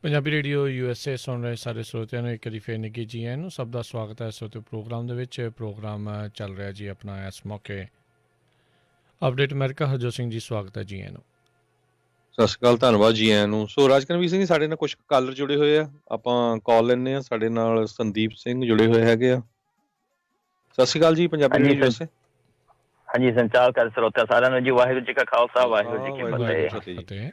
Punjabi radio USA ਸੁਣ ਰਹੇ ਸਾਰੇ ਸਰੋਤਿਆਂ ਨੂੰ ਇੱਕ ਵਾਰੀ ਫੇਰ ਨਿੱਘੀ ਜੀ ਆਇਆਂ ਨੂੰ। ਸਭ ਦਾ ਸਵਾਗਤ ਹੈ ਇਸ ਵਕਤ ਪ੍ਰੋਗਰਾਮ ਦੇ ਵਿੱਚ। ਪ੍ਰੋਗਰਾਮ ਚੱਲ ਰਿਹਾ ਜੀ ਆਪਣਾ ਇਸ ਮੌਕੇ ਅਪਡੇਟ ਅਮਰੀਕਾ। ਹਰਜੋਤ ਸਿੰਘ ਜੀ ਸਵਾਗਤ ਹੈ ਜੀ ਆਇਆਂ ਨੂੰ। ਸਤਿ ਸ਼੍ਰੀ ਅਕਾਲ, ਧੰਨਵਾਦ ਜੀ ਆਇਆਂ ਨੂੰ। ਸੋ ਰਾਜਕਰਮਵੀਰ ਸਿੰਘ ਜੀ, ਸਾਡੇ ਨਾਲ ਕੁਝ ਕਾਲਰ ਜੁੜੇ ਹੋਏ ਆ, ਆਪਾਂ ਕਾਲ ਲੈਂਦੇ ਆ। ਸਾਡੇ ਨਾਲ ਸੰਦੀਪ ਸਿੰਘ ਜੁੜੇ ਹੋਏ ਹੈਗੇ ਆ। ਸਤਿ ਸ਼੍ਰੀ ਅਕਾਲ ਜੀ, ਪੰਜਾਬੀ ਨਿਊਜ਼ USA। ਹਾਂਜੀ, ਸੰਚਾਰ ਕਰ ਸਰੋਤਿਆਂ ਸਾਰਿਆਂ ਨੂੰ ਜੀ, ਵਾਹਿਗੁਰੂ ਜੀ ਕਾ ਖਾਲਸਾ, ਵਾਹਿਗੁਰੂ ਜੀ ਕੀ ਫਤਿਹ।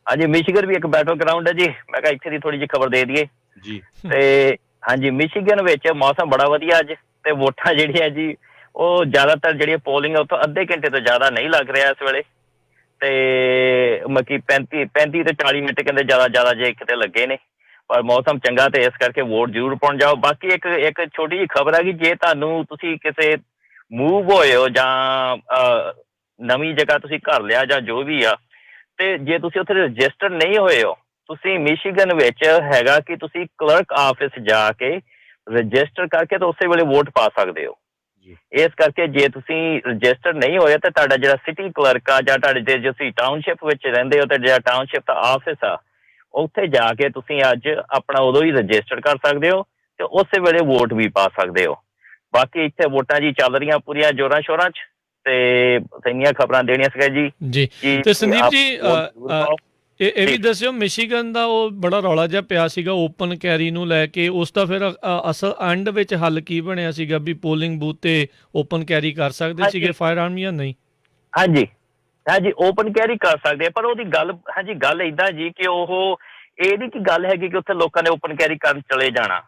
ਹਾਂਜੀ, ਮਿਸ਼ੀਗਨ ਵੀ ਇੱਕ ਬੈਟਲ ਗਰਾਊਂਡ ਹੈ ਜੀ। ਮੈਂ ਕਿਹਾ ਇੱਥੇ ਦੀ ਥੋੜੀ ਜਿਹੀ ਖਬਰ ਦੇ ਦਈਏ ਜੀ। ਤੇ ਹਾਂਜੀ, ਮਿਸ਼ੀਗਨ ਵਿੱਚ ਮੌਸਮ ਬੜਾ ਵਧੀਆ ਅੱਜ, ਤੇ ਵੋਟਾਂ ਜਿਹੜੀਆਂ ਜੀ ਉਹ ਜ਼ਿਆਦਾਤਰ ਜਿਹੜੀ ਪੋਲਿੰਗ ਹੈ ਉੱਥੋਂ ਅੱਧੇ ਘੰਟੇ ਤੋਂ ਜ਼ਿਆਦਾ ਨਹੀਂ ਲੱਗ ਰਿਹਾ ਇਸ ਵੇਲੇ, ਤੇ ਮਤਲਬ 35 ਤੇ 40 ਮਿੰਟ ਕਹਿੰਦੇ ਜ਼ਿਆਦਾ ਜੇ ਕਿਤੇ ਲੱਗੇ ਨੇ, ਪਰ ਮੌਸਮ ਚੰਗਾ ਤੇ ਇਸ ਕਰਕੇ ਵੋਟ ਜ਼ਰੂਰ ਪਾਉਣ ਜਾਓ। ਬਾਕੀ ਇੱਕ ਛੋਟੀ ਜਿਹੀ ਖਬਰ ਹੈਗੀ, ਜੇ ਤੁਹਾਨੂੰ ਤੁਸੀਂ ਕਿਸੇ ਮੂਵ ਹੋਏ ਹੋ ਜਾਂ ਨਵੀਂ ਜਗ੍ਹਾ ਤੁਸੀਂ ਘਰ ਲਿਆ ਜਾਂ ਜੋ ਵੀ ਆ, ਤੇ ਜੇ ਤੁਸੀਂ ਉੱਥੇ ਰਜਿਸਟਰ ਨਹੀਂ ਹੋਏ ਹੋ, ਤੁਸੀਂ ਮਿਸ਼ੀਗਨ ਵਿੱਚ ਹੈਗਾ ਕਿ ਤੁਸੀਂ ਕਲਰਕ ਆਫਿਸ ਜਾ ਕੇ ਰਜਿਸਟਰ ਕਰਕੇ ਤੇ ਉਸੇ ਵੇਲੇ ਵੋਟ ਪਾ ਸਕਦੇ ਹੋ। ਇਸ ਕਰਕੇ ਜੇ ਤੁਸੀਂ ਰਜਿਸਟਰ ਨਹੀਂ ਹੋਏ ਤਾਂ ਤੁਹਾਡਾ ਜਿਹੜਾ ਸਿਟੀ ਕਲਰਕ ਆ ਜਾਂ ਤੁਹਾਡੇ ਜੇ ਤੁਸੀਂ ਟਾਊਨਸ਼ਿਪ ਵਿੱਚ ਰਹਿੰਦੇ ਹੋ ਤੇ ਜਿਹੜਾ ਟਾਊਨਸ਼ਿਪ ਦਾ ਆਫਿਸ ਆ, ਉੱਥੇ ਜਾ ਕੇ ਤੁਸੀਂ ਅੱਜ ਆਪਣਾ ਉਦੋਂ ਹੀ ਰਜਿਸਟਰ ਕਰ ਸਕਦੇ ਹੋ ਤੇ ਉਸੇ ਵੇਲੇ ਵੋਟ ਵੀ ਪਾ ਸਕਦੇ ਹੋ। ਬਾਕੀ ਇੱਥੇ ਵੋਟਾਂ ਜੀ ਚੱਲ ਰਹੀਆਂ ਪੂਰੀਆਂ ਜ਼ੋਰਾਂ ਸ਼ੋਰਾਂ 'ਚ, ਤੇ ਇੰਨੀਆਂ ਖਬਰਾਂ ਦੇਣੀਆਂ ਸੀਗਾ ਜੀ। ਜੀ ਤੇ ਸੰਦੀਪ ਜੀ ਇਹ ਵੀ ਦੱਸਿਓ, ਮਿਸ਼ੀਗਨ ਦਾ ਉਹ ਬੜਾ ਰੌਲਾ ਜਿਹਾ ਪਿਆ ਸੀਗਾ ਓਪਨ ਕੈਰੀ ਨੂੰ ਲੈ ਕੇ, ਉਸ ਦਾ ਫਿਰ ਅਸਲ ਐਂਡ ਵਿੱਚ ਹੱਲ ਕੀ ਬਣਿਆ ਸੀਗਾ ਵੀ ਪੋਲਿੰਗ ਬੂਥ ਤੇ ਓਪਨ ਕੈਰੀ ਕਰ ਸਕਦੇ ਸੀਗੇ ਫਾਇਰ ਆਰਮ ਜਾਂ ਨਹੀਂ? ਹਾਂਜੀ ਓਪਨ ਕੈਰੀ ਕਰ ਸਕਦੇ ਆ, ਪਰ ਉਹਦੀ ਗੱਲ ਏਦਾਂ ਜੀ ਕਿ ਉਹ ਇਹਦੀ ਕੀ ਗੱਲ ਹੈਗੀ ਕਿ ਉੱਥੇ ਲੋਕਾਂ ਨੇ ਓਪਨ ਕੈਰੀ ਕਰਨ ਚਲੇ ਜਾਣਾ।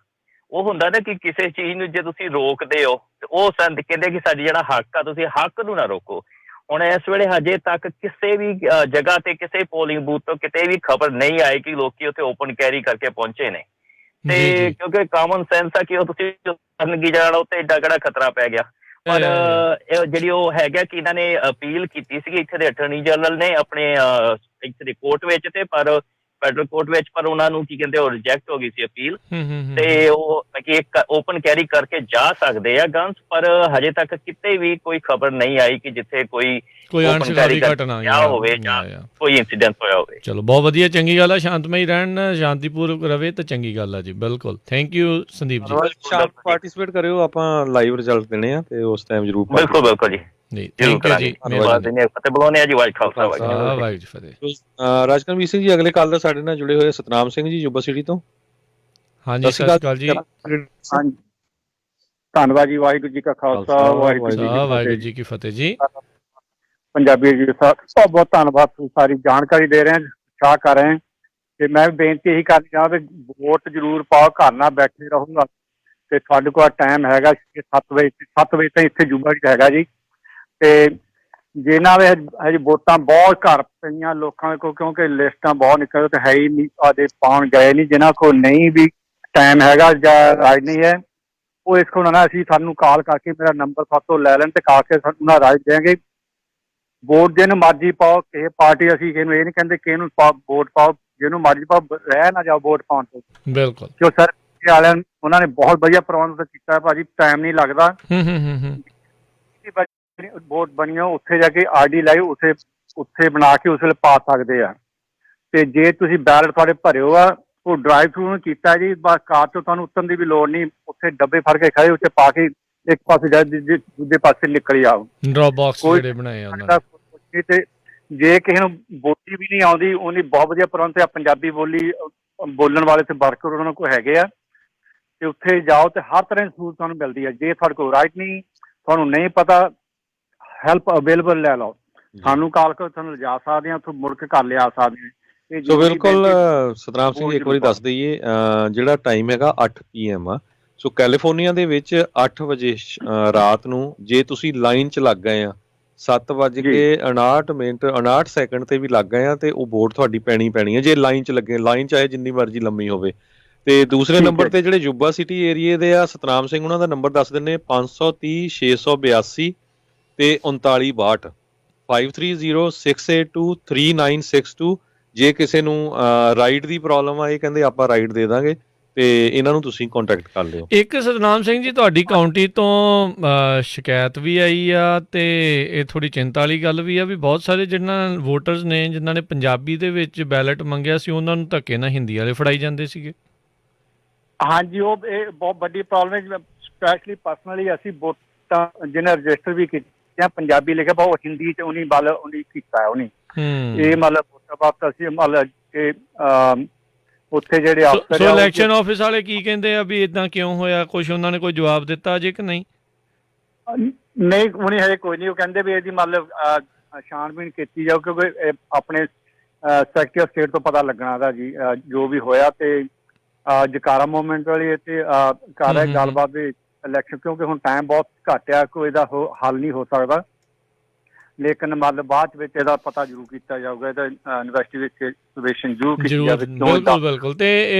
ਉਹ ਹੁੰਦਾ ਨਾ ਕਿ ਕਿਸੇ ਚੀਜ਼ ਨੂੰ ਜੇ ਤੁਸੀਂ ਰੋਕਦੇ ਹੋ ਤੇ ਉਹ ਕਹਿੰਦੇ ਕਿ ਸਾਡੀ ਜਿਹੜਾ ਹੱਕ ਆ, ਤੁਸੀਂ ਹੱਕ ਨੂੰ ਨਾ ਰੋਕੋ। ਹੁਣ ਇਸ ਵੇਲੇ ਹਜੇ ਤੱਕ ਕਿਸੇ ਵੀ ਜਗ੍ਹਾ ਤੇ ਕਿਸੇ ਪੋਲਿੰਗ ਬੂਥ ਤੋਂ ਕਿਤੇ ਵੀ ਖਬਰ ਨਹੀਂ ਆਈ ਕਿ ਲੋਕੀ ਉੱਥੇ ਓਪਨ ਕੈਰੀ ਕਰਕੇ ਪਹੁੰਚੇ ਨੇ, ਤੇ ਕਿਉਂਕਿ ਕਾਮਨ ਸੈਂਸ ਆ ਕਿ ਉਹ ਤੁਸੀਂ ਕਰਨਗੀ ਜਾਣਾ ਉੱਥੇ ਏਡਾ ਕਿਹੜਾ ਖਤਰਾ ਪੈ ਗਿਆ। ਪਰ ਜਿਹੜੀ ਉਹ ਹੈਗਾ ਕਿ ਇਹਨਾਂ ਨੇ ਅਪੀਲ ਕੀਤੀ ਸੀਗੀ ਇੱਥੇ ਦੇ ਅਟਰਨੀ ਜਨਰਲ ਨੇ ਆਪਣੇ ਇੱਥੇ ਦੇ ਕੋਰਟ ਵਿੱਚ, ਤੇ ਪਰ ਫੈਡਰਲ ਕੋਰਟ ਵਿੱਚ, ਪਰ ਉਹਨਾਂ ਨੂੰ ਕੀ ਕਹਿੰਦੇ ਉਹ ਰਿਜੈਕਟ ਹੋ ਗਈ ਸੀ ਅਪੀਲ, ਤੇ ਉਹ ਇੱਕ ਓਪਨ ਕੈਰੀ ਕਰਕੇ ਜਾ ਸਕਦੇ ਆ ਗਨਸ, ਪਰ ਹਜੇ ਤੱਕ ਕਿਤੇ ਵੀ ਕੋਈ ਖਬਰ ਨਹੀਂ ਆਈ ਕਿ ਜਿੱਥੇ ਕੋਈ ਅਣਸੁਖਾਵੀ ਘਟਨਾ ਹੋਵੇ ਜਾਂ ਕੋਈ ਇੰਸੀਡੈਂਟ ਹੋਇਆ ਹੋਵੇ। ਚਲੋ ਬਹੁਤ ਵਧੀਆ, ਚੰਗੀ ਗੱਲ ਆ, ਸ਼ਾਂਤਮਈ ਰਹਿਣ, ਸ਼ਾਂਤੀਪੂਰਵਕ ਰਵੇ ਤਾਂ ਚੰਗੀ ਗੱਲ ਆ ਜੀ। ਬਿਲਕੁਲ, thank you Sandeep ji. Participate ਕਰਿਓ, ਆਪਾਂ ਲਾਈਵ ਰਿਜ਼ਲਟ ਦੇਣੇ ਆ ਤੇ ਉਸ ਟਾਈਮ ਜ਼ਰੂਰ। ਬਿਲਕੁਲ ਜੀ, ਥੈਂਕ ਯੂ ਜੀ। ਰਾਜਕਰਮਵੀਰ ਸਿੰਘ ਜੀ, ਅਗਲੇ ਕਾਲ ਦਾ ਸਾਡੇ ਨਾਲ ਜੁੜੇ ਹੋਏ ਸਤਨਾਮ ਸਿੰਘ ਜੀ ਯੂਬਾ ਸਿਟੀ ਤੋਂ। ਹਾਂਜੀ, ਸਤਿ ਸ਼੍ਰੀ ਅਕਾਲ ਜੀ। ਹਾਂਜੀ, ਧੰਨਵਾਦ ਜੀ। ਵਾਹਿਗੁਰੂ ਜੀ ਕਾ ਖਾਲਸਾ, ਵਾਹਿਗੁਰੂ ਜੀ ਕੀ ਫਤਿਹ ਜੀ। ਪੰਜਾਬੀ ਜੀ ਬਹੁਤ ਬਹੁਤ ਧੰਨਵਾਦ, ਸਾਰੀ ਜਾਣਕਾਰੀ ਦੇ ਰਹੇ ਉਤਸ਼ਾਹ ਕਰ ਰਹੇ। ਤੇ ਮੈਂ ਬੇਨਤੀ ਇਹੀ ਕਰਨੀ ਚਾਹੁੰਦਾ ਵੀ ਵੋਟ ਜ਼ਰੂਰ ਪਾਓ, ਘਰ ਨਾਲ ਬੈਠੇ ਰਹੂੰਗਾ ਤੇ ਤੁਹਾਡੇ ਕੋਲ ਟਾਈਮ ਹੈਗਾ 7 ਵਜੇ ਤਾਈਂ ਇੱਥੇ ਜੂਬਾ ਵਿੱਚ ਹੈਗਾ ਜੀ। ਤੇ ਜਿਨ੍ਹਾਂ ਦੇ ਹਜੇ ਵੋਟਾਂ ਬਹੁਤ ਘਰ ਪਈਆਂ ਲੋਕਾਂ ਕੋਲ, ਕਿਉਂਕਿ ਲਿਸਟਾਂ ਬਹੁਤ ਨਿਕਲ ਤੇ ਹੈ ਹੀ ਨਹੀਂ, ਆਦੇ ਪਾਉਣ ਗਏ ਨਹੀਂ, ਜਿਨ੍ਹਾਂ ਕੋਲ ਨਹੀਂ ਵੀ ਟਾਈਮ ਹੈਗਾ ਜਾਂ ਰਾਜ ਨਹੀਂ ਹੈ, ਉਹ ਇਸ ਕੋਲ ਨਾ ਅਸੀਂ ਸਾਨੂੰ ਕਾਲ ਕਰਕੇ ਮੇਰਾ ਨੰਬਰ ਸਾਤੋਂ ਲੈ ਲੈਣ ਤੇ ਕਾ ਕੇ ਸਾਨੂੰ ਨਾ ਰਾਜ ਦੇਣਗੇ। ਵੋਟ ਜਿਹਨੂੰ ਮਰਜ਼ੀ ਪਾਓ, ਕਿਸੇ ਪਾਰਟੀ ਅਸੀਂ ਕਿਸੇ ਨੂੰ ਇਹ ਨਹੀਂ ਕਹਿੰਦੇ ਕਿ ਇਹਨੂੰ ਵੋਟ ਪਾਓ, ਜਿਹਨੂੰ ਮਰਜ਼ੀ ਪਾਓ, ਰਹਿ ਨਾ ਜਾਓ ਵੋਟ ਪਾਉਣ ਤੋਂ। ਬਿਲਕੁਲ, ਕਿਉਂ ਸਰ ਵਾਲਿਆਂ ਉਹਨਾਂ ਨੇ ਬਹੁਤ ਵਧੀਆ ਪ੍ਰਬੰਧ ਕੀਤਾ ਭਾਜੀ, ਟਾਈਮ ਨਹੀਂ ਲੱਗਦਾ। ਵੋਟ ਬਣੀਓ ਉੱਥੇ ਜਾ ਕੇ ਆਰਡੀ ਲਾਈ ਉੱਥੇ ਬਣਾ ਕੇ ਉਸ ਵੇਲੇ ਪਾ ਸਕਦੇ ਆ। ਤੇ ਜੇ ਤੁਸੀਂ ਬੈਲਟ ਤੁਹਾਡੇ ਭਰਿਓ ਆ, ਉਹ ਡਰਾਈਵ ਥਰੂ ਕੀਤਾ ਜੀ, ਬਸ ਕਾਰ ਤੋਂ ਤੁਹਾਨੂੰ ਉਤਰਨ ਦੀ ਵੀ ਲੋੜ ਨਹੀਂ, ਉੱਥੇ ਡੱਬੇ ਫੜ ਕੇ ਖੜੇ ਉੱਥੇ ਪਾ ਕੇ ਇੱਕ ਪਾਸੇ ਜਾ ਦੂਜੇ ਪਾਸੇ ਨਿਕਲ ਜਾਓ। ਡ੍ਰੌਪ ਬਾਕਸ ਜਿਹੜੇ ਬਣਾਏ ਆ ਉਹਨਾਂ ਨੇ। ਤੇ ਜੇ ਕਿਸੇ ਨੂੰ ਬੋਲੀ ਵੀ ਨਹੀਂ ਆਉਂਦੀ, ਉਹਨੇ ਬਹੁਤ ਵਧੀਆ ਪ੍ਰਬੰਧ ਆ, ਪੰਜਾਬੀ ਬੋਲੀ ਬੋਲਣ ਵਾਲੇ ਤੇ ਵਰਕਰ ਉਹਨਾਂ ਕੋਲ ਹੈਗੇ ਆ, ਤੇ ਉੱਥੇ ਜਾਓ ਤੇ ਹਰ ਤਰ੍ਹਾਂ ਦੀ ਸਹੂਲਤ ਤੁਹਾਨੂੰ ਮਿਲਦੀ ਹੈ। ਜੇ ਤੁਹਾਡੇ ਕੋਲ ਰਾਈਟ ਨਹੀਂ, ਤੁਹਾਨੂੰ ਨਹੀਂ ਪਤਾ, ਹੈਲਪ ਅਵੇਲੇਬਲ ਲੈ ਲਓ, ਸਾਨੂੰ ਕਾਲ ਕਰੋ, ਤੁਹਾਨੂੰ ਲਿਜਾ ਸਕਦੇ ਹਾਂ, ਉੱਥੋਂ ਮੁੜ ਕੇ ਘਰ ਲਿਆ ਸਕਦੇ ਹਾਂ। ਸੋ ਬਿਲਕੁਲ ਸਤਨਾਮ ਸਿੰਘ, ਇੱਕ ਵਾਰੀ ਦੱਸ ਦਈਏ ਜਿਹੜਾ ਟਾਈਮ ਹੈਗਾ 8 PM ਆ। ਸੋ ਕੈਲੀਫੋਰਨੀਆ ਦੇ ਵਿੱਚ 8 ਵਜੇ ਰਾਤ ਨੂੰ ਜੇ ਤੁਸੀਂ ਲਾਈਨ 'ਚ ਲੱਗ ਗਏ ਆ, 7:59 ਤੇ ਵੀ ਲੱਗ ਗਏ ਆ, ਤੇ ਉਹ ਵੋਟ ਤੁਹਾਡੀ ਪੈਣੀ ਹੈ ਜੇ ਲਾਈਨ 'ਚ ਲੱਗੇ। ਲਾਈਨ ਚਾਹੇ ਜਿੰਨੀ ਮਰਜ਼ੀ ਲੰਮੀ ਹੋਵੇ। ਤੇ ਦੂਸਰੇ ਨੰਬਰ ਤੇ ਜਿਹੜੇ ਯੂਬਾ ਸਿਟੀ ਏਰੀਏ ਦੇ ਆ ਸਤਨਾਮ ਸਿੰਘ, ਉਹਨਾਂ ਦਾ ਨੰਬਰ ਦੱਸ ਦਿੰਦੇ 530 682 ਤੇ 3962 5306823962। ਜੇ ਕਿਸੇ ਨੂੰ ਰਾਈਡ ਦੀ ਪ੍ਰੋਬਲਮ ਆ, ਇਹ ਕਹਿੰਦੇ ਆਪਾਂ ਰਾਈਡ ਦੇ ਦਾਂਗੇ, ਤੇ ਇਹਨਾਂ ਨੂੰ ਤੁਸੀਂ ਕੰਟੈਕਟ ਕਰ ਲਿਓ। ਇੱਕ ਸਤਨਾਮ ਸਿੰਘ ਜੀ, ਤੁਹਾਡੀ ਕਾਉਂਟੀ ਤੋਂ ਸ਼ਿਕਾਇਤ ਵੀ ਆਈ ਆ, ਤੇ ਇਹ ਥੋੜੀ ਚਿੰਤਾ ਵਾਲੀ ਗੱਲ ਵੀ ਆ ਵੀ ਬਹੁਤ ਸਾਰੇ ਜਿਹਨਾਂ ਵੋਟਰਸ ਨੇ ਜਿਨ੍ਹਾਂ ਨੇ ਪੰਜਾਬੀ ਦੇ ਵਿੱਚ ਬੈਲਟ ਮੰਗਿਆ ਸੀ, ਉਹਨਾਂ ਨੂੰ ਧੱਕੇ ਨਾਲ ਹਿੰਦੀ ਵਾਲੇ ਫੜਾਈ ਜਾਂਦੇ ਸੀਗੇ। ਹਾਂਜੀ, ਉਹ ਇਹ ਬਹੁਤ ਵੱਡੀ ਪ੍ਰੋਬਲਮ ਹੈ। ਸਪੈਸ਼ਲੀ ਪਰਸਨਲੀ ਅਸੀਂ ਵੋਟਾਂ ਜਿਹਨੇ ਰਜਿਸਟਰ ਵੀ ਕੀਤੇ ਪੰਜਾਬੀ ਲਿਖਿਆ, ਪਰ ਉਹ ਹਿੰਦੀ 'ਚ ਉਹਨੀ ਕੀਤਾ ਉਹਨੇ ਇਹ ਮਤਲਬ ਬਾਤ ਅਸੀਂ ਮਤਲਬ ਕਿ ਉੱਥੇ ਜਿਹੜੇ ਅਫਸਰ ਸੋ ਆ ਉਹ- ਇਲੈਕਸ਼ਨ ਆਫਿਸ ਵਾਲੇ ਕੀ ਕਹਿੰਦੇ ਆ ਵੀ ਇਦਾਂ ਕਿਉਂ ਹੋਇਆ? ਕੁਝ ਉਹਨਾਂ ਨੇ ਕੋਈ ਜਵਾਬ ਦਿੱਤਾ ਅਜੇ ਕਿ ਨਹੀਂ? ਨਹੀਂ ਹੁਣੇ ਹਜੇ ਕੋਈ ਨਹੀਂ। ਉਹ ਕਹਿੰਦੇ ਵੀ ਇਹਦੀ ਮਤਲਬ ਛਾਣਬੀਣ ਕੀਤੀ ਜਾਓ, ਕਿਉਂਕਿ ਇਹ ਆਪਣੇ ਸੈਕਟਰੀ ਆਫ ਸਟੇਟ ਤੋਂ ਪਤਾ ਲੱਗਣਾ ਦਾ ਜੀ ਜੋ ਵੀ ਹੋਇਆ। ਤੇ ਜਕਾਰਾ ਮੂਵਮੈਂਟ ਵਾਲੀ ਤੇ ਕਰ ਰਹੇ ਗੱਲਬਾਤ ਵੀ ਇਲੈਕਸ਼ਨ, ਕਿਉਂਕਿ ਹੁਣ ਟਾਈਮ ਬਹੁਤ ਘੱਟ ਆ, ਕੋਈ ਇਹਦਾ ਹੱਲ ਨਹੀਂ ਹੋ ਸਕਦਾ। ਲੇਕਿਨ ਮਤਲਬ ਬਾਅਦ ਵਿੱਚ ਇਹਦਾ ਪਤਾ ਜ਼ਰੂਰ ਕੀਤਾ ਜਾਊਗਾ, ਇਹਦਾ ਇਨਵੈਸਟੀਗੇਸ਼ਨ ਜ਼ਰੂਰ ਕੀਤੀ ਜਾਵੇ। ਬਿਲਕੁਲ। ਤੇ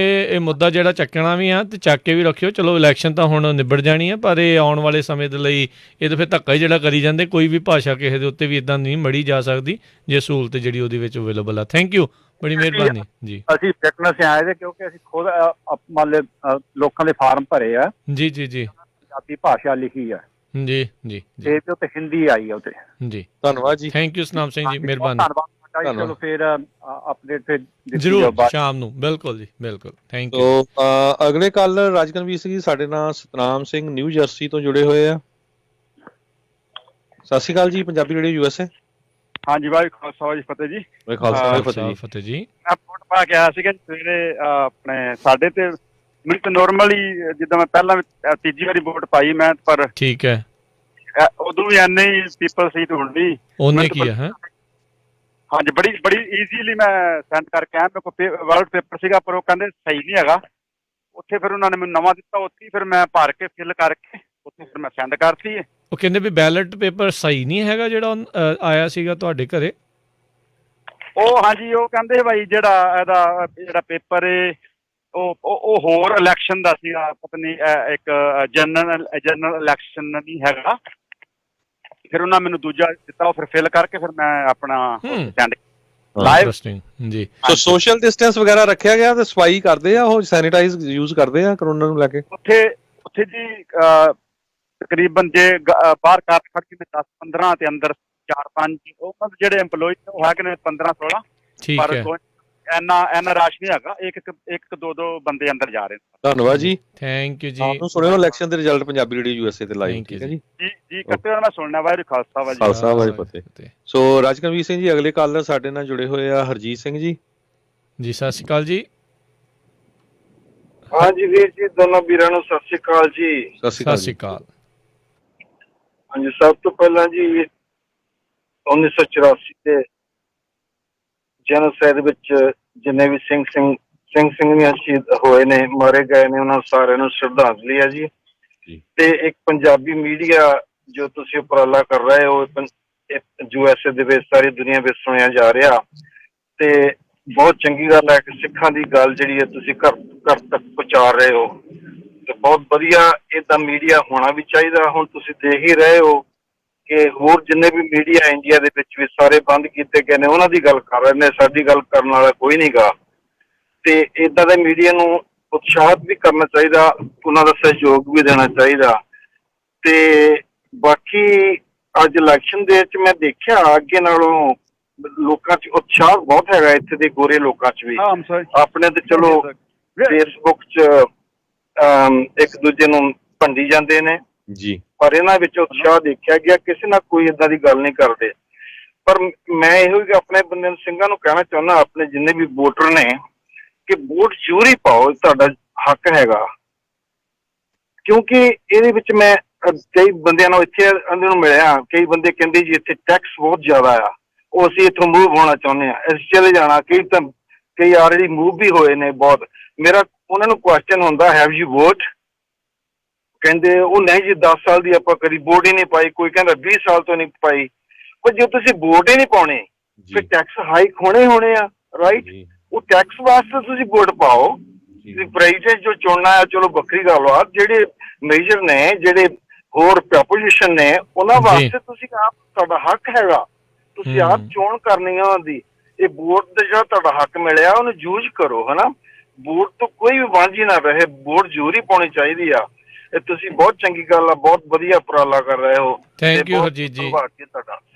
ਇਹ ਮੁੱਦਾ ਜਿਹੜਾ ਚੱਕਣਾ ਵੀ ਆ ਤੇ ਚੱਕ ਕੇ ਵੀ ਰੱਖਿਓ। ਚਲੋ ਇਲੈਕਸ਼ਨ ਤਾਂ ਹੁਣ ਨਿਬੜ ਜਾਣੀ ਆ, ਪਰ ਇਹ ਆਉਣ ਵਾਲੇ ਸਮੇਂ ਦੇ ਲਈ ਇਹ ਤਾਂ ਫਿਰ ਧੱਕਾ ਹੀ ਜਿਹੜਾ ਕਰੀ ਜਾਂਦੇ। ਕੋਈ ਵੀ ਭਾਸ਼ਾ ਕਿਸੇ ਦੇ ਉੱਤੇ ਵੀ ਇਦਾਂ ਨਹੀਂ ਮੜੀ ਜਾ ਸਕਦੀ ਜੇ ਸਹੂਲਤ ਜਿਹੜੀ ਉਹਦੇ ਵਿੱਚ ਅਵੇਲੇਬਲ ਆ। ਥੈਂਕ ਯੂ, ਬੜੀ ਮਿਹਰਬਾਨੀ ਜੀ। ਅਸੀਂ ਫਿਟਨੈਸ ਆਏ ਦੇ ਕਿਉਂਕਿ ਅਸੀਂ ਖੁਦ ਮਤਲਬ ਲੋਕਾਂ ਦੇ ਫਾਰਮ ਭਰੇ ਆ ਜੀ ਜੀ ਜੀ, ਪੰਜਾਬੀ ਭਾਸ਼ਾ ਲਿਖੀ ਆ ਜੀ ਜੀ ਜੀ ਤੇ ਤੇ ਹਿੰਦੀ ਆਈ ਆ ਉੱਤੇ ਜੀ। ਧੰਨਵਾਦ ਜੀ। ਥੈਂਕ ਯੂ ਸਤਨਾਮ ਸਿੰਘ ਜੀ, ਮਿਹਰਬਾਨੀ। ਧੰਨਵਾਦ। ਚਲੋ ਫਿਰ ਅਪਡੇਟ ਫਿਰ ਜ਼ਰੂਰ ਸ਼ਾਮ ਨੂੰ। ਬਿਲਕੁਲ ਜੀ, ਬਿਲਕੁਲ। Thank you. ਸੋ ਅਗਲੇ ਕੱਲ ਰਾਜਕਨਵੀਰ ਸਿੰਘ ਜੀ ਸਾਡੇ ਨਾਲ ਸਤਨਾਮ ਸਿੰਘ ਨਿਊ ਜਰਸੀ ਤੋਂ ਜੁੜੇ ਹੋਏ ਆ। ਸਤਿ ਸ਼੍ਰੀ ਅਕਾਲ ਜੀ, ਪੰਜਾਬੀ ਰੇਡੀਓ USA। ਹਾਂਜੀ ਵਾਹਿਗੁਰੂ ਖਾਲਸਾ ਵਾਹਿਗੁਰੂ ਫਤਿਹ ਜੀ। ਫਤਿਹ ਜੀ। ਮੈਂ ਵੋਟ ਪਾ ਕੇ ਆਇਆ ਸੀਗਾ ਸਵੇਰੇ ਆਪਣੇ ਸਾਡੇ ਤੇ ਮੈਨੂੰ ਤਾਂ ਨੋਰਮਲੀ ਜਿੱਦਾਂ ਮੈਂ ਪਹਿਲਾਂ ਤੀਜੀ ਵਾਰੀ ਵੋਟ ਪਾਈ ਮੈਂ, ਪਰ ਠੀਕ ਹੈ ਉਦੋਂ ਵੀ ਐਨੇ ਹੀ ਪੀਪਲ ਸੀ ਤੇ ਹੁਣ ਵੀ ਉਹਨੇ ਕੀ ਹੈ। ਹਾਂਜੀ ਬੜੀ ਈਜ਼ੀਲੀ ਮੈਂ ਸੈਂਡ ਕਰਕੇ ਆਇਆ। ਮੇਰੇ ਕੋਲ ਵਰਡ ਪੇਪਰ ਸੀਗਾ ਪਰ ਉਹ ਕਹਿੰਦੇ ਸਹੀ ਨਹੀਂ ਹੈਗਾ। ਉੱਥੇ ਫਿਰ ਉਹਨਾਂ ਨੇ ਮੈਨੂੰ ਨਵਾਂ ਦਿੱਤਾ, ਉੱਥੇ ਫਿਰ ਮੈਂ ਭਰ ਕੇ ਫਿਲ ਕਰਕੇ ਉੱਥੇ ਫਿਰ ਮੈਂ ਸੈਂਡ ਕਰਤੀ ਹੈ। ਉਹ ਕਹਿੰਦੇ ਵੀ ਬੈਲਟ ਪੇਪਰ ਸਹੀ ਨਹੀਂ ਹੈਗਾ ਜਿਹੜਾ ਆਇਆ ਸੀਗਾ ਤੁਹਾਡੇ ਘਰੇ। ਉਹ ਹਾਂਜੀ ਉਹ ਕਹਿੰਦੇ ਭਾਈ ਜਿਹੜਾ ਪੇਪਰ ਏ ਉਹ ਹੋਰ ਇਲੈਕਸ਼ਨ ਦਾ ਸੀਗਾ, ਪਤਾ ਨਹੀਂ ਇੱਕ ਜਨਰਲ ਇਲੈਕਸ਼ਨ ਨਹੀਂ ਹੈਗਾ। ਫਿਰ ਉਹਨਾਂ ਮੈਨੂੰ ਦੂਜਾ ਦਿੱਤਾ, ਉਹ ਫਿਰ ਫਿਲ ਕਰਕੇ ਫਿਰ ਮੈਂ ਆਪਣਾ ਸੈਂਡ ਲਾਈਵ ਜੀ। ਸੋ ਸੋਸ਼ਲ ਡਿਸਟੈਂਸ ਵਗੈਰਾ ਰੱਖਿਆ ਗਿਆ ਤੇ ਸਫਾਈ ਕਰਦੇ ਆ, ਉਹ ਸੈਨੀਟਾਈਜ਼ ਯੂਜ਼ ਕਰਦੇ ਆ ਕਰੋਨਾ ਨੂੰ ਲੈ ਕੇ। ਉੱਥੇ ਜੀ ਤਕਰੀਬਨ ਜੇ ਬਾਹਰ ਕਾਰ ਖੜ ਕੇ 10-15 ਤੇ ਅੰਦਰ 4-5 ਉਹਨਾਂ ਦੇ ਜਿਹੜੇ EMPLOYE ਉਹ ਹੈਗੇ ਨੇ 15-16। ਠੀਕ ਹੈ। ਇੰਨਾ ਰਸ਼ ਨਹੀਂ ਹੈਗਾ, ਇੱਕ ਦੋ ਬੰਦੇ ਅੰਦਰ ਜਾ ਰਹੇ ਨੇ। ਧੰਨਵਾਦ ਜੀ। ਥੈਂਕ ਯੂ ਜੀ। ਤੁਹਾਨੂੰ ਸੁਣਿਓ ਇਲੈਕਸ਼ਨ ਦੇ ਰਿਜ਼ਲਟ ਪੰਜਾਬੀ ਰੇਡੀਓ USA ਤੇ ਲਾਈਵ। ਠੀਕ ਹੈ ਜੀ। ਜੀ ਕੱਟੇ ਮੈਂ ਸੁਣਨਾ। ਵਾਹਿਗੁਰੂ ਖਾਲਸਾ ਵਾਹਿਗੁਰੂ ਫਤਿਹ। ਸੋ ਰਾਜਕਨਵੀਰ ਸਿੰਘ ਜੀ ਅਗਲੇ ਕੱਲ ਸਾਡੇ ਨਾਲ ਜੁੜੇ ਹੋਏ ਆ ਹਰਜੀਤ ਸਿੰਘ ਜੀ। ਜੀ ਸਤਿ ਸ਼੍ਰੀ ਅਕਾਲ ਜੀ। ਹਾਂਜੀ ਵੀਰ ਜੀ, ਦੋਨੋਂ ਵੀਰਾਂ ਨੂੰ ਸਤਿ ਸ਼੍ਰੀ ਅਕਾਲ ਜੀ। ਸਤਿ ਸ਼੍ਰੀ ਅਕਾਲ। ਹਾਂਜੀ, ਸਭ ਤੋਂ ਪਹਿਲਾਂ ਜੀ 1984 ਦੇ ਜਨੋਸਾਈਡ ਵਿੱਚ ਜਿੰਨੇ ਵੀ ਸਿੰਘ ਸਿੰਘੀਆਂ ਸ਼ਹੀਦ ਹੋਏ ਨੇ, ਮਾਰੇ ਗਏ ਨੇ, ਉਹਨਾਂ ਸਾਰਿਆਂ ਨੂੰ ਸ਼ਰਧਾਂਜਲੀ ਹੈ ਜੀ। ਤੇ ਇੱਕ ਪੰਜਾਬੀ ਮੀਡੀਆ ਜੋ ਤੁਸੀਂ ਉਪਰਾਲਾ ਕਰ ਰਹੇ ਹੋ USA ਦੇ ਵਿੱਚ ਸਾਰੀ ਦੁਨੀਆ ਵਿੱਚ ਸੁਣਿਆ ਜਾ ਰਿਹਾ ਤੇ ਬਹੁਤ ਚੰਗੀ ਗੱਲ ਹੈ ਕਿ ਸਿੱਖਾਂ ਦੀ ਗੱਲ ਜਿਹੜੀ ਹੈ ਤੁਸੀਂ ਘਰ ਤੱਕ ਪਹੁੰਚਾ ਰਹੇ ਹੋ ਤੇ ਬਹੁਤ ਵਧੀਆ। ਏਦਾਂ ਮੀਡੀਆ ਹੋਣਾ ਵੀ ਚਾਹੀਦਾ। ਹੁਣ ਤੁਸੀਂ ਦੇਖ ਹੀ ਰਹੇ ਹੋ ਕਿ ਹੋਰ ਜਿੰਨੇ ਵੀ ਮੀਡੀਆ ਇੰਡੀਆ ਦੇ ਵਿੱਚ ਵੀ ਸਾਰੇ ਬੰਦ ਕੀਤੇ ਗਏ ਨੇ, ਉਹਨਾਂ ਦੀ ਗੱਲ ਕਰ ਰਹੇ ਨੇ, ਸਾਡੀ ਗੱਲ ਕਰਨ ਵਾਲਾ ਕੋਈ ਨਹੀਂ ਗਾ। ਤੇ ਏਦਾਂ ਦੇ ਮੀਡੀਆ ਨੂੰ ਉਤਸ਼ਾਹਿਤ ਵੀ ਕਰਨਾ ਚਾਹੀਦਾ, ਉਹਨਾਂ ਦਾ ਸਹਿਯੋਗ ਵੀ ਦੇਣਾ ਚਾਹੀਦਾ। ਤੇ ਬਾਕੀ ਅੱਜ ਇਲੈਕਸ਼ਨ ਦੇ ਵਿੱਚ ਮੈਂ ਦੇਖਿਆ ਅੱਗੇ ਨਾਲੋਂ ਲੋਕਾਂ 'ਚ ਉਤਸ਼ਾਹ ਬਹੁਤ ਹੈਗਾ, ਇੱਥੇ ਦੇ ਗੋਰੇ ਲੋਕਾਂ 'ਚ ਵੀ। ਆਪਣੇ ਤੇ ਚਲੋ ਫੇਸਬੁੱਕ 'ਚ ਇੱਕ ਦੂਜੇ ਨੂੰ ਭੰਡੀ ਜਾਂਦੇ ਨੇ ਜੀ, ਪਰ ਇਹਨਾਂ ਵਿੱਚ ਉਤਸ਼ਾਹ ਦੇਖਿਆ ਗਿਆ, ਕਿਸੇ ਨਾਲ ਕੋਈ ਏਦਾਂ ਦੀ ਗੱਲ ਨਹੀਂ ਕਰਦੇ। ਪਰ ਮੈਂ ਇਹੋ ਹੀ ਆਪਣੇ ਬੰਦੇ ਸਿੰਘਾਂ ਨੂੰ ਕਹਿਣਾ ਚਾਹੁੰਦਾ, ਆਪਣੇ ਜਿੰਨੇ ਵੀ ਵੋਟਰ ਨੇ, ਕਿ ਵੋਟ ਜ਼ਰੂਰ ਹੀ ਪਾਓ, ਤੁਹਾਡਾ ਹੱਕ ਹੈਗਾ। ਕਿਉਂਕਿ ਇਹਦੇ ਵਿੱਚ ਮੈਂ ਕਈ ਬੰਦਿਆਂ ਨੂੰ ਇੱਥੇ ਨੂੰ ਮਿਲਿਆ, ਕਈ ਬੰਦੇ ਕਹਿੰਦੇ ਜੀ ਇੱਥੇ ਟੈਕਸ ਬਹੁਤ ਜ਼ਿਆਦਾ ਆ, ਉਹ ਅਸੀਂ ਇੱਥੋਂ ਮੂਵ ਹੋਣਾ ਚਾਹੁੰਦੇ ਹਾਂ, ਅਸੀਂ ਚਲੇ ਜਾਣਾ। ਕਈ ਆਲਰੇਡੀ ਮੂਵ ਵੀ ਹੋਏ ਨੇ ਬਹੁਤ। ਮੇਰਾ ਉਹਨਾਂ ਨੂੰ ਕੁਐਸਚਨ ਹੁੰਦਾ, ਹੈਵ ਯੂ ਵੋਟ? ਕਹਿੰਦੇ ਉਹ ਨਹੀਂ ਜੀ 10 ਸਾਲ ਦੀ ਆਪਾਂ ਕਦੀ ਵੋਟ ਹੀ ਨਹੀਂ ਪਾਈ, ਕੋਈ ਕਹਿੰਦਾ 20 ਸਾਲ ਤੋਂ ਨਹੀਂ ਪਾਈ। ਪਰ ਜੇ ਤੁਸੀਂ ਵੋਟ ਹੀ ਨਹੀਂ ਪਾਉਣੇ ਫਿਰ ਟੈਕਸ ਹਾਈਕ ਹੋਣੇ ਆ, ਰਾਈਟ? ਉਹ ਟੈਕਸ ਵਾਸਤੇ ਤੁਸੀਂ ਵੋਟ ਪਾਓ। ਪ੍ਰਾਈਸ ਜੋ ਚੁਣਨਾ ਹੈ ਚਲੋ ਵੱਖਰੀ ਗੱਲ ਆ, ਜਿਹੜੇ ਮੇਜਰ ਨੇ, ਜਿਹੜੇ ਹੋਰ ਪ੍ਰਪੋਜੀਸ਼ਨ ਨੇ, ਉਹਨਾਂ ਵਾਸਤੇ ਤੁਸੀਂ ਆਪ, ਤੁਹਾਡਾ ਹੱਕ ਹੈਗਾ, ਤੁਸੀਂ ਆਪ ਚੋਣ ਕਰਨੀ ਆ ਉਹਨਾਂ ਦੀ। ਇਹ ਵੋਟ ਦਾ ਜਿਹੜਾ ਤੁਹਾਡਾ ਹੱਕ ਮਿਲਿਆ ਉਹਨੂੰ ਯੂਜ਼ ਕਰੋ, ਹਨਾ। ਵੋਟ ਤੋਂ ਕੋਈ ਵੀ ਵਾਂਝੀ ਨਾ ਰਹੇ, ਵੋਟ ਜ਼ਰੂਰ ਹੀ ਪਾਉਣੀ ਚਾਹੀਦੀ ਆ। ਇਹ ਤੁਸੀਂ ਬਹੁਤ ਚੰਗੀ ਗੱਲ ਆ, ਬਹੁਤ ਵਧੀਆ ਉਪਰਾਲਾ ਕਰ ਰਹੇ ਹੋ। ਥੈਂਕ ਯੂ ਹਰਜੀਤ ਜੀ,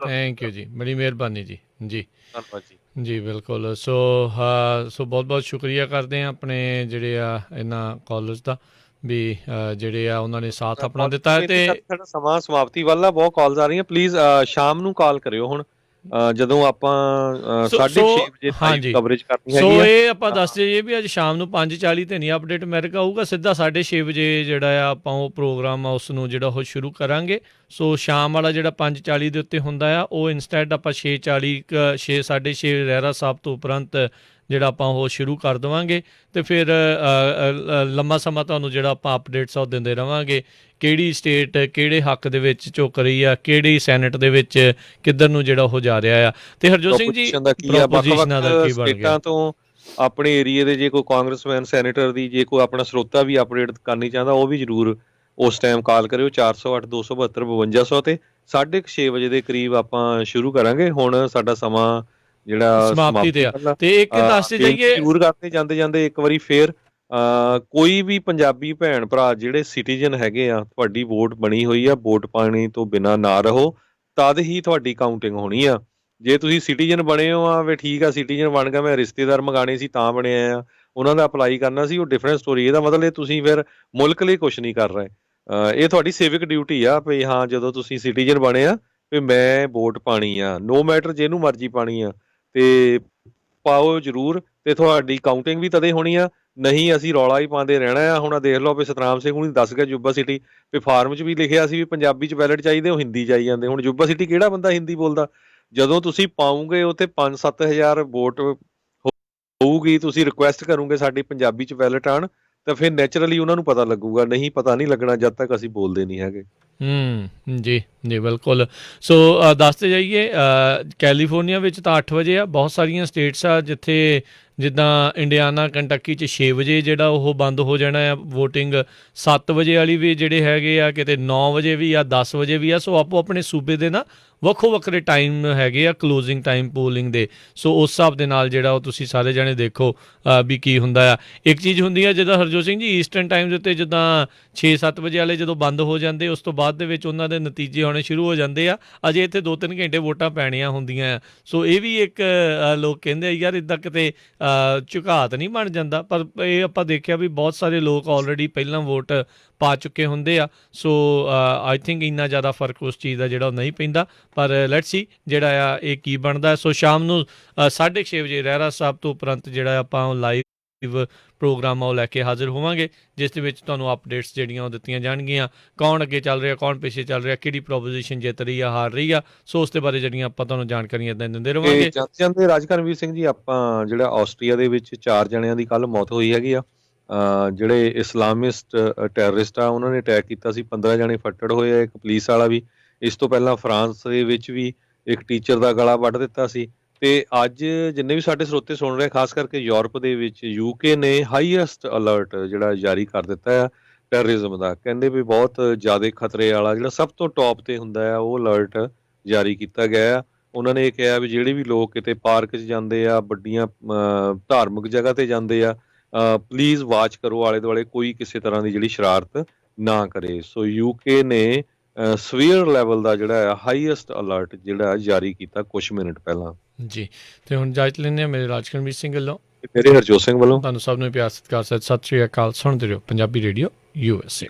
ਥੈਂਕ ਯੂ ਜੀ, ਬੜੀ ਮਿਹਰਬਾਨੀ ਜੀ। ਜੀ ਧੰਨਵਾਦ ਜੀ। ਜੀ ਬਿਲਕੁਲ। ਸੋ ਬਹੁਤ ਬਹੁਤ ਸ਼ੁਕਰੀਆ ਕਰਦੇ ਹਾਂ ਆਪਣੇ ਜਿਹੜੇ ਆ ਇਹਨਾਂ ਕਾਲਰਸ ਦਾ ਵੀ ਜਿਹੜੇ ਆ ਉਹਨਾਂ ਨੇ ਸਾਥ ਆਪਣਾ ਦਿੱਤਾ ਹੈ। ਤੇ ਸਾਡਾ ਸਮਾਂ ਸਮਾਪਤੀ ਵੱਲ ਆ, ਬਹੁਤ ਕਾਲਸ ਆ ਰਹੀਆਂ। ਪਲੀਜ਼ ਸ਼ਾਮ ਨੂੰ ਕਾਲ ਕਰਿਓ ਹੁਣ ਜਦੋਂ ਆਪਾਂ 6:30 ਵਜੇ ਹਾਂਜੀ ਕਵਰੇਜ ਕਰਨੀ ਸੋ ਹੈਗੀ ਆ। ਇਹ ਆਪਾਂ ਦੱਸ ਦਈਏ ਵੀ ਅੱਜ ਸ਼ਾਮ ਨੂੰ 5:40 ਤੇ ਨਹੀਂ ਅਪਡੇਟ ਅਮਰੀਕਾ ਆਊਗਾ, ਸਿੱਧਾ 6:30 ਵਜੇ ਜਿਹੜਾ ਆ ਆਪਾਂ ਉਹ ਪ੍ਰੋਗਰਾਮ ਆ ਉਸ ਨੂੰ ਜਿਹੜਾ ਉਹ ਸ਼ੁਰੂ ਕਰਾਂਗੇ। ਸੋ ਸ਼ਾਮ ਵਾਲਾ ਜਿਹੜਾ 5:40 ਦੇ ਉੱਤੇ ਹੁੰਦਾ ਆ ਉਹ ਇੰਸਟੈਡ ਆਪਾਂ 6:40 6:30 ਰਹਿਰਾ ਸਾਹਿਬ ਤੋਂ ਉਪਰੰਤ ਜਿਹੜਾ ਆਪਾਂ ਉਹ ਸ਼ੁਰੂ ਕਰ ਦੇਵਾਂਗੇ ਅਤੇ ਫਿਰ ਲੰਮਾ ਸਮਾਂ ਤੁਹਾਨੂੰ ਜਿਹੜਾ ਆਪਾਂ ਅਪਡੇਟਸ ਉਹ ਦਿੰਦੇ ਰਹਾਂਗੇ, ਕਿਹੜੀ ਸਟੇਟ ਕਿਹੜੇ ਹੱਕ ਦੇ ਵਿੱਚ ਝੁਕ ਰਹੀ ਆ, ਕਿਹੜੀ ਸੈਨੇਟ ਦੇ ਵਿੱਚ ਕਿੱਧਰ ਨੂੰ ਜਿਹੜਾ ਉਹ ਜਾ ਰਿਹਾ ਆ। ਅਤੇ ਹਰਜੋਤ ਸਿੰਘ ਜੀ ਪ੍ਰੋਪੋਜੀਸ਼ਨਾਂ ਦਾ ਕੀ ਬਣ ਗਿਆ ਤੋਂ ਆਪਣੇ ਏਰੀਏ ਦੇ ਜੇ ਕੋਈ ਕਾਂਗਰਸਮੈਨ ਸੈਨੇਟਰ ਦੀ ਜੇ ਕੋਈ ਆਪਣਾ ਸਰੋਤਾ ਵੀ ਅਪਡੇਟ ਕਰਨੀ ਚਾਹੁੰਦਾ ਉਹ ਵੀ ਜ਼ਰੂਰ ਉਸ ਟਾਈਮ ਕਾਲ ਕਰਿਓ 408 272 5200 ਤੇ 6:30 ਵਜੇ ਦੇ ਕਰੀਬ ਆਪਾਂ ਸ਼ੁਰੂ ਕਰਾਂਗੇ। ਹੁਣ ਸਾਡਾ ਸਮਾਂ ਜਿਹੜਾ ਸਮਾਪਤੀ ਤੇ ਆ ਤੇ ਇੱਕ ਦੱਸ ਜਾਈਏ ਜ਼ਰੂਰ ਕਰਦੇ ਜਾਂਦੇ ਜਾਂਦੇ ਇੱਕ ਵਾਰੀ ਫੇਰ ਕੋਈ ਵੀ ਪੰਜਾਬੀ ਭੈਣ ਭਰਾ ਜਿਹੜੇ ਸਿਟੀਜ਼ਨ ਹੈਗੇ ਆ, ਤੁਹਾਡੀ ਵੋਟ ਬਣੀ ਹੋਈ ਆ, ਵੋਟ ਪਾਣੀ ਤੋਂ ਬਿਨਾਂ ਨਾ ਰਹੋ, ਤਦ ਹੀ ਤੁਹਾਡੀ ਕਾਊਂਟਿੰਗ ਹੋਣੀ ਆ। ਜੇ ਤੁਸੀਂ ਸਿਟੀਜ਼ਨ ਬਣੇ ਹੋ ਆ ਵੀ ਠੀਕ ਆ, ਸਿਟੀਜ਼ਨ ਬਣ ਗਿਆ, ਮੈਂ ਰਿਸ਼ਤੇਦਾਰ ਮੰਗਾਣੇ ਸੀ ਤਾਂ ਬਣਿਆ ਆ, ਉਹਨਾਂ ਦਾ ਅਪਲਾਈ ਕਰਨਾ ਸੀ, ਉਹ ਡਿਫਰੈਂਟ ਸਟੋਰੀ। ਇਹਦਾ ਮਤਲਬ ਇਹ ਤੁਸੀਂ ਫਿਰ ਮੁਲਕ ਲਈ ਕੁਛ ਨਹੀਂ ਕਰ ਰਹੇ। ਇਹ ਤੁਹਾਡੀ ਸਿਵਿਕ ਡਿਊਟੀ ਆ ਵੀ ਹਾਂ ਜਦੋਂ ਤੁਸੀਂ ਸਿਟੀਜ਼ਨ ਬਣੇ ਆ ਵੀ ਮੈਂ ਵੋਟ ਪਾਣੀ ਆ, ਨੋ ਮੈਟਰ ਜਿਹਨੂੰ ਮਰਜ਼ੀ ਪਾਣੀ ਆ ਤੇ ਪਾਓ ਜ਼ਰੂਰ। ਤੇ ਤੁਹਾਡੀ ਕਾਊਂਟਿੰਗ ਵੀ ਤਦੇ ਹੋਣੀ ਆ, ਨਹੀਂ ਅਸੀਂ ਰੌਲਾ ਹੀ ਪਾਉਂਦੇ ਰਹਿਣਾ ਆ। ਹੁਣ ਦੇਖ ਲਓ ਵੀ ਸਤਨਾਮ ਸਿੰਘ ਹੁਣੀ ਦੱਸ ਗਿਆ ਜੁੱਬਾ ਸਿਟੀ ਵੀ ਫਾਰਮ 'ਚ ਵੀ ਲਿਖਿਆ ਸੀ ਵੀ ਪੰਜਾਬੀ 'ਚ ਬੈਲਟ ਚਾਹੀਦੇ, ਉਹ ਹਿੰਦੀ 'ਚ ਆਈ ਜਾਂਦੇ। ਹੁਣ ਜੁੱਬਾ ਸਿਟੀ ਕਿਹੜਾ ਬੰਦਾ ਹਿੰਦੀ ਬੋਲਦਾ? ਜਦੋਂ ਤੁਸੀਂ ਪਾਉਂਗੇ ਉੱਥੇ 5-7 ਹਜ਼ਾਰ ਵੋਟ ਹੋਊਗੀ, ਤੁਸੀਂ ਰਿਕੁਐਸਟ ਕਰੋਗੇ ਸਾਡੀ ਪੰਜਾਬੀ 'ਚ ਬੈਲਟ ਆਣ, ਤਾਂ ਫਿਰ ਨੈਚੁਰਲੀ ਉਹਨਾਂ ਨੂੰ ਪਤਾ ਲੱਗੂਗਾ। ਨਹੀਂ ਪਤਾ ਨਹੀਂ ਲੱਗਣਾ ਜਦ ਤੱਕ ਅਸੀਂ ਬੋਲਦੇ ਨਹੀਂ ਹੈਗੇ। ਜੀ ਜੀ ਬਿਲਕੁਲ। ਸੋ ਦੱਸਦੇ ਜਾਈਏ ਕੈਲੀਫੋਰਨੀਆ ਵਿੱਚ ਤਾਂ 8 ਵਜੇ ਆ, ਬਹੁਤ ਸਾਰੀਆਂ ਸਟੇਟਸ ਆ ਜਿੱਥੇ ਜਿੱਦਾਂ ਇੰਡੀਆਨਾ ਕੰਟੱਕੀ 'ਚ 6 ਵਜੇ ਜਿਹੜਾ ਉਹ ਬੰਦ ਹੋ ਜਾਣਾ ਆ ਵੋਟਿੰਗ, 7 ਵਜੇ ਵਾਲੀ ਵੀ ਜਿਹੜੇ ਹੈਗੇ ਆ, ਕਿਤੇ 9 ਵਜੇ ਵੀ ਆ, 10 ਵਜੇ ਵੀ ਆ। ਸੋ ਆਪੋ ਆਪਣੇ ਸੂਬੇ ਦੇ ਨਾ ਵੱਖੋ ਵੱਖਰੇ ਟਾਈਮ ਹੈਗੇ ਆ ਕਲੋਜ਼ਿੰਗ ਟਾਈਮ ਪੋਲਿੰਗ ਦੇ। ਸੋ ਉਸ ਹਿਸਾਬ ਦੇ ਨਾਲ ਜਿਹੜਾ ਉਹ ਤੁਸੀਂ ਸਾਰੇ ਜਣੇ ਦੇਖੋ ਵੀ ਕੀ ਹੁੰਦਾ ਆ। ਇੱਕ ਚੀਜ਼ ਹੁੰਦੀ ਆ ਜਿੱਦਾਂ ਹਰਜੋਤ ਸਿੰਘ ਜੀ ਈਸਟਰਨ ਟਾਈਮ ਦੇ ਉੱਤੇ ਜਿੱਦਾਂ 6-7 ਵਜੇ ਵਾਲੇ ਜਦੋਂ ਬੰਦ ਹੋ ਜਾਂਦੇ ਉਸ ਤੋਂ ਬਾਅਦ ਦੇ ਵਿੱਚ ਉਹਨਾਂ ਦੇ ਨਤੀਜੇ ਆਉਣੇ ਸ਼ੁਰੂ ਹੋ ਜਾਂਦੇ ਆ। ਅਜੇ ਇੱਥੇ 2-3 ਘੰਟੇ ਵੋਟਾਂ ਪੈਣੀਆਂ ਹੁੰਦੀਆਂ ਆ। ਸੋ ਇਹ ਵੀ ਇੱਕ ਲੋਕ ਕਹਿੰਦੇ ਆ ਯਾਰ ਇੱਦਾਂ ਕਿਤੇ ਝੁਕਾਤ ਨਹੀਂ ਬਣ ਜਾਂਦਾ, ਪਰ ਇਹ ਆਪਾਂ ਦੇਖਿਆ ਵੀ ਬਹੁਤ ਸਾਰੇ ਲੋਕ ਆਲਰੇਡੀ ਪਹਿਲਾਂ ਵੋਟ ਪਾ ਚੁੱਕੇ ਹੁੰਦੇ ਆ। ਸੋ ਆਈ ਥਿੰਕ ਇੰਨਾ ਜ਼ਿਆਦਾ ਫਰਕ ਉਸ ਚੀਜ਼ ਦਾ ਜਿਹੜਾ ਉਹ ਨਹੀਂ ਪੈਂਦਾ, ਪਰ ਲੈਟਸ ਸੀ ਜਿਹੜਾ ਆ ਇਹ ਕੀ ਬਣਦਾ। ਸੋ ਸ਼ਾਮ ਨੂੰ 6:30 ਵਜੇ ਰਹਿਰਾ ਸਾਹਿਬ ਤੋਂ ਉਪਰੰਤ ਜਿਹੜਾ ਆਪਾਂ ਲਾਈਵ ਪ੍ਰੋਗਰਾਮ ਆ ਉਹ ਲੈ ਕੇ ਹਾਜ਼ਰ ਹੋਵਾਂਗੇ, ਜਿਸ ਦੇ ਵਿੱਚ ਤੁਹਾਨੂੰ ਅਪਡੇਟਸ ਜਿਹੜੀਆਂ ਉਹ ਦਿੱਤੀਆਂ ਜਾਣਗੀਆਂ, ਕੌਣ ਅੱਗੇ ਚੱਲ ਰਿਹਾ, ਕੌਣ ਪਿੱਛੇ ਚੱਲ ਰਿਹਾ, ਕਿਹੜੀ ਪ੍ਰੋਪੋਜੀਸ਼ਨ ਜਿੱਤ ਰਹੀ ਆ, ਹਾਰ ਰਹੀ ਆ। ਸੋ ਉਸ ਦੇ ਬਾਰੇ ਜਿਹੜੀਆਂ ਆਪਾਂ ਤੁਹਾਨੂੰ ਜਾਣਕਾਰੀਆਂ ਇੱਦਾਂ ਦਿੰਦੇ ਰਹਾਂਗੇ। ਜਾਂਦੇ ਰਾਜਕਰਨਵੀਰ ਸਿੰਘ ਜੀ, ਆਪਾਂ ਜਿਹੜਾ ਆਸਟਰੀਆ ਦੇ ਵਿੱਚ 4 ਜਣਿਆਂ ਦੀ ਕੱਲ ਮੌਤ ਹੋਈ ਹੈਗੀ ਆ। ਜਿਹੜੇ ਇਸਲਾਮਿਸਟ ਟੈਰਰਿਸਟ ਆ ਉਹਨਾਂ ਨੇ ਅਟੈਕ ਕੀਤਾ ਸੀ, 15 ਜਣੇ ਫੱਟੜ ਹੋਏ ਆ, ਇੱਕ ਪੁਲਿਸ ਵਾਲਾ ਵੀ। ਇਸ ਤੋਂ ਪਹਿਲਾਂ ਫਰਾਂਸ ਦੇ ਵਿੱਚ ਵੀ ਇੱਕ ਟੀਚਰ ਦਾ ਗਲਾ ਵੱਢ ਦਿੱਤਾ ਸੀ। ਤੇ ਅੱਜ ਜਿੰਨੇ ਵੀ ਸਾਡੇ ਸਰੋਤੇ ਸੁਣ ਰਹੇ, ਖਾਸ ਕਰਕੇ ਯੂਰਪ ਦੇ ਵਿੱਚ UK ਨੇ ਹਾਈਐਸਟ ਅਲਰਟ ਜਿਹੜਾ ਜਾਰੀ ਕਰ ਦਿੱਤਾ ਆ ਟੈਰਰਿਜ਼ਮ ਦਾ। ਕਹਿੰਦੇ ਵੀ ਬਹੁਤ ਜ਼ਿਆਦਾ ਖਤਰੇ ਵਾਲਾ ਜਿਹੜਾ ਸਭ ਤੋਂ ਟੌਪ ਤੇ ਹੁੰਦਾ ਆ ਉਹ ਅਲਰਟ ਜਾਰੀ ਕੀਤਾ ਗਿਆ ਆ। ਉਹਨਾਂ ਨੇ ਇਹ ਕਿਹਾ ਵੀ ਜਿਹੜੇ ਵੀ ਲੋਕ ਕਿਤੇ ਪਾਰਕ 'ਚ ਜਾਂਦੇ ਆ, ਵੱਡੀਆਂ ਧਾਰਮਿਕ ਜਗ੍ਹਾ ਤੇ ਜਾਂਦੇ ਆ, ਪਲੀਜ਼ ਵਾਚ ਕਰੋ ਆਲੇ ਦੁਆਲੇ ਕੋਈ ਕਿਸੇ ਤਰ੍ਹਾਂ ਦੀ ਜਿਹੜੀ ਸ਼ਰਾਰਤ ਨਾ ਕਰੇ। ਸੋ UK ਨੇ ਸਵੀਅਰ ਲੈਵਲ ਦਾ ਜਿਹੜਾ ਆ ਹਾਈਐਸਟ ਅਲਰਟ ਜਿਹੜਾ ਜਾਰੀ ਕੀਤਾ ਕੁਛ ਮਿੰਟ ਪਹਿਲਾਂ ਜੀ। ਤੇ ਹੁਣ ਇਜਾਜ਼ਤ ਲੈਂਦੇ ਹਾਂ ਮੇਰੇ ਰਾਜਕਰਨਵੀਰ ਸਿੰਘ ਵੱਲੋਂ, ਮੇਰੇ ਹਰਜੋਤ ਸਿੰਘ ਵੱਲੋਂ। ਤੁਹਾਨੂੰ ਸਭ ਨੂੰ ਪਿਆਰ ਸਤਿਕਾਰ ਸਤਿ ਸ਼੍ਰੀ ਅਕਾਲ। ਸੁਣਦੇ ਰਹੋ ਪੰਜਾਬੀ ਰੇਡੀਓ USA।